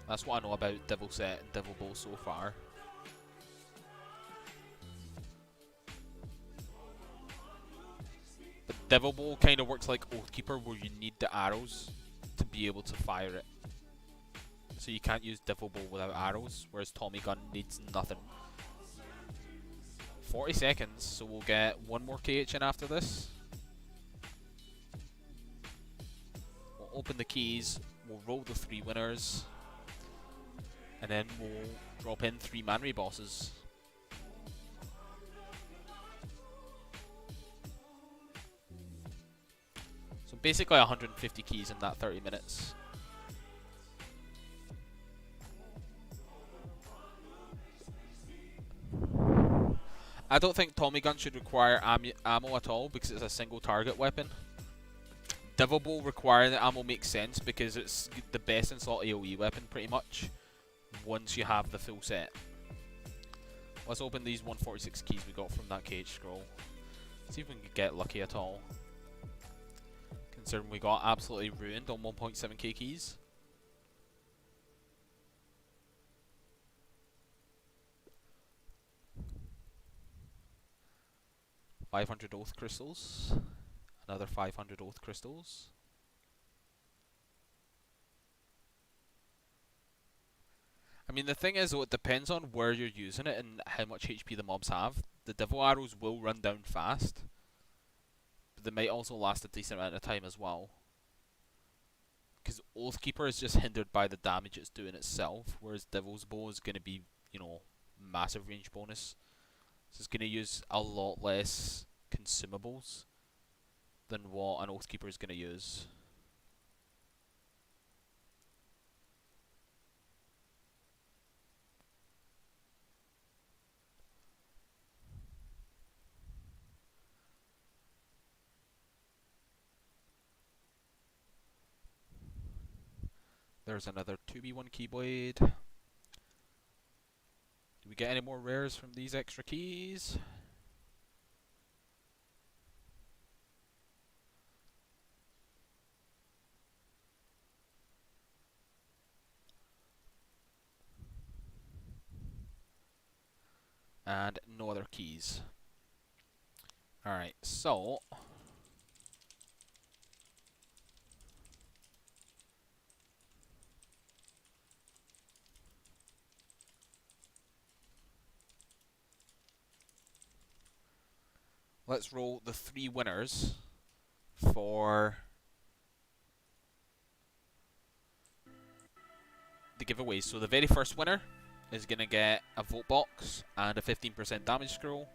That's what I know about Devil set and Devil Bowl so far. But Devil Bowl kind of works like Oathkeeper, where you need the arrows to be able to fire it. So you can't use Devil Bowl without arrows, whereas Tommy gun needs nothing. 40 seconds, so we'll get 1 more KH in after this. We'll open the keys, we'll roll the 3 winners, and then we'll drop in 3 man ray bosses. So basically 150 keys in that 30 minutes. I don't think Tommy gun should require ammo at all because it's a single target weapon. Devil Bowl requiring the ammo makes sense because it's the best in slot AoE weapon pretty much once you have the full set. Let's open these 146 keys we got from that cage scroll. See if we can get lucky at all. Considering we got absolutely ruined on 1.7k keys. $500 oath crystals. Another 500 oath crystals. I mean, the thing is, though, it depends on where you're using it and how much HP the mobs have. The devil arrows will run down fast, but they might also last a decent amount of time as well. Because Oathkeeper is just hindered by the damage it's doing itself, whereas Devil's Bow is going to be, you know, massive range bonus. So it's going to use a lot less consumables than what an Oathkeeper is going to use. There's another 2v1 Keyblade. Do we get any more rares from these extra keys? And no other keys. Alright, so let's roll the 3 winners for the giveaways. So the very first winner is going to get a vote box and a 15% damage scroll.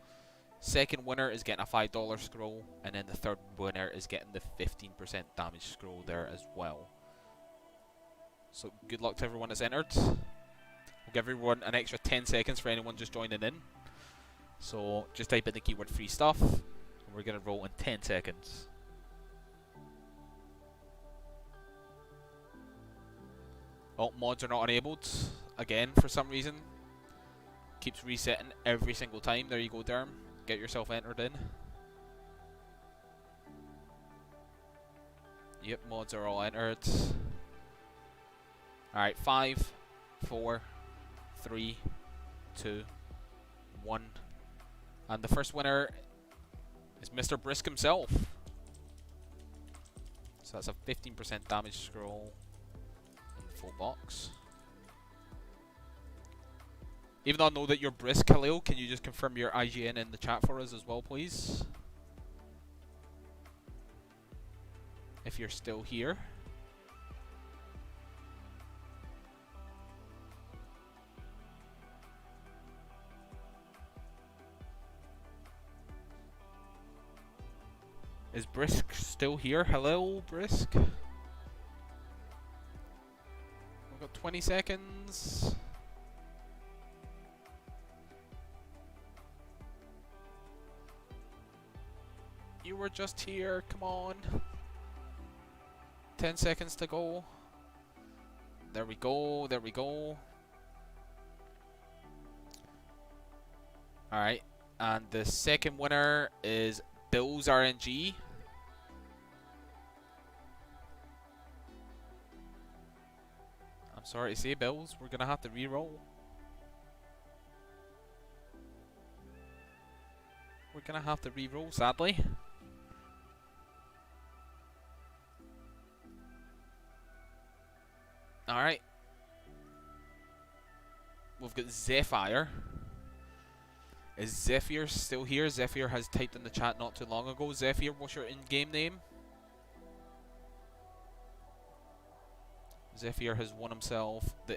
Second winner is getting a $5 scroll, and then the third winner is getting the 15% damage scroll there as well. So good luck to everyone that's entered. We'll give everyone an extra 10 seconds for anyone just joining in. So just type in the keyword free stuff. And we're going to roll in 10 seconds. Oh, mods are not enabled. Again, for some reason. Keeps resetting every single time. There you go, Derm. Get yourself entered in. Yep, mods are all entered. Alright, 5, 4, 3, 2, 1. And the first winner is Mr. Brisk himself. So that's a 15% damage scroll in the full box. Even though I know that you're Brisk, Khalil, can you just confirm your IGN in the chat for us as well, please? If you're still here. Is Brisk still here? Hello, Brisk? We've got 20 seconds. You were just here, come on. 10 seconds to go. There we go, there we go. Alright, and the second winner is Bill's RNG. I'm sorry to say, Bills, we're gonna have to re-roll. We're gonna have to re-roll, sadly. Alright. We've got Zephyr. Is Zephyr still here? Zephyr has typed in the chat not too long ago. Zephyr, what's your in-game name? Zephyr has won himself the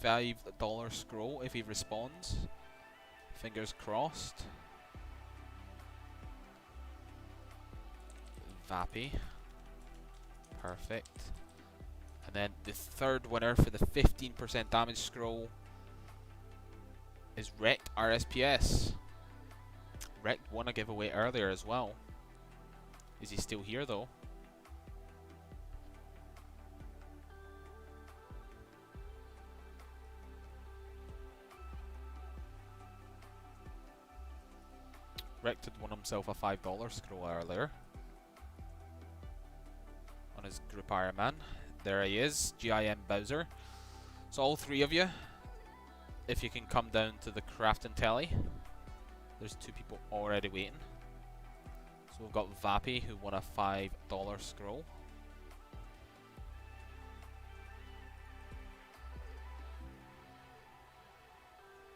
$5 scroll if he responds. Fingers crossed. Vappy. Perfect. And then the third winner for the 15% damage scroll is Wrecked RSPS. Wrecked won a giveaway earlier as well. Is he still here though? Wrecked had won himself a $5 scroll earlier on his Group Iron Man. There he is, GIM Bowser. So all three of you, if you can come down to the crafting telly. There's two people already waiting. So we've got Vappy, who won a $5 scroll.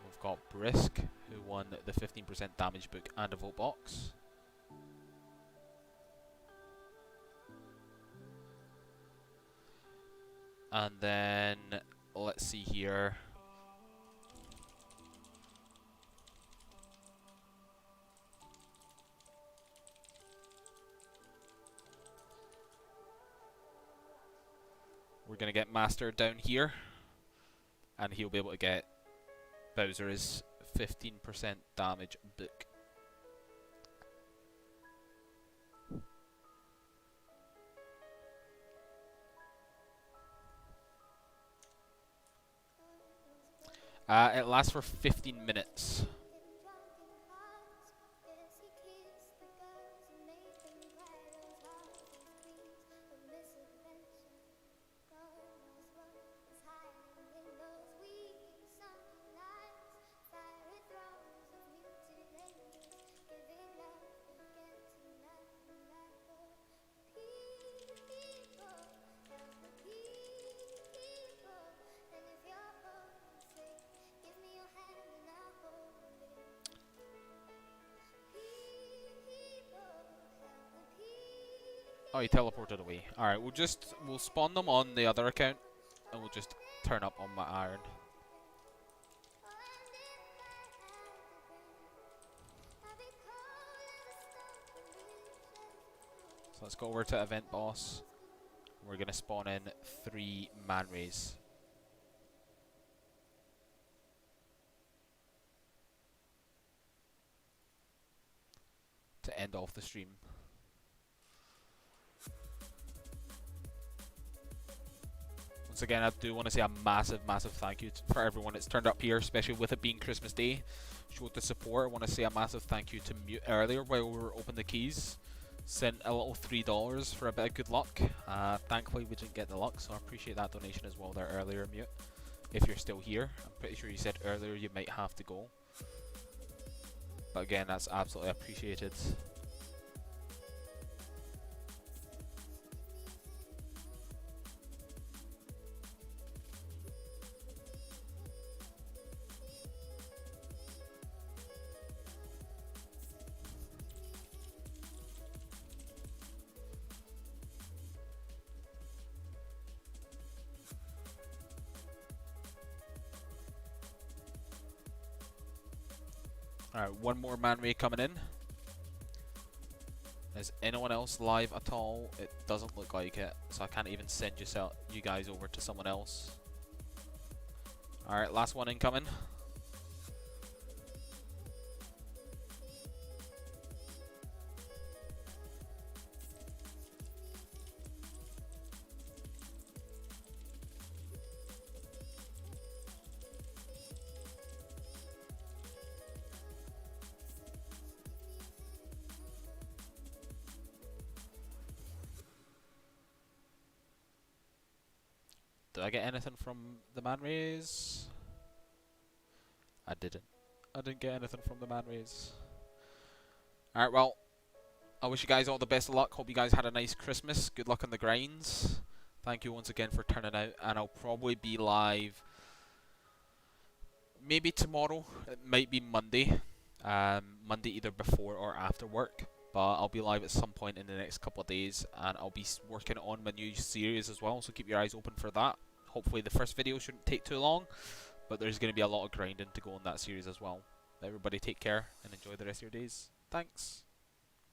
We've got Brisk, who won the 15% damage book and a vote box. And then, let's see here. We're going to get Master down here. And he'll be able to get Bowser's 15% damage book. It lasts for 15 minutes. Oh, he teleported away. Alright, we'll spawn them on the other account and we'll just turn up on my iron. So let's go over to event boss. We're gonna spawn in 3 man rays. to end off the stream. Once again, I do want to say a massive thank you for everyone that's turned up here, especially with it being Christmas Day. Showed the support. I want to say a massive thank you to Mute earlier while we were opening the keys. Sent a little $3 for a bit of good luck. Thankfully, we didn't get the luck, so I appreciate that donation as well there earlier, Mute. If you're still here, I'm pretty sure you said earlier you might have to go. But again, that's absolutely appreciated. Alright, one more man ray coming in. Is anyone else live at all? It doesn't look like it, so I can't even send you guys over to someone else. Alright, last one incoming. Did I get anything from the man rays? I didn't. I didn't get anything from the man rays. Alright, well, I wish you guys all the best of luck. Hope you guys had a nice Christmas. Good luck on the grinds. Thank you once again for turning out, and I'll probably be live maybe tomorrow. It might be Monday. Monday either before or after work. But I'll be live at some point in the next couple of days, and I'll be working on my new series as well, so keep your eyes open for that. Hopefully the first video shouldn't take too long, but there's going to be a lot of grinding to go on that series as well. Everybody take care and enjoy the rest of your days. Thanks.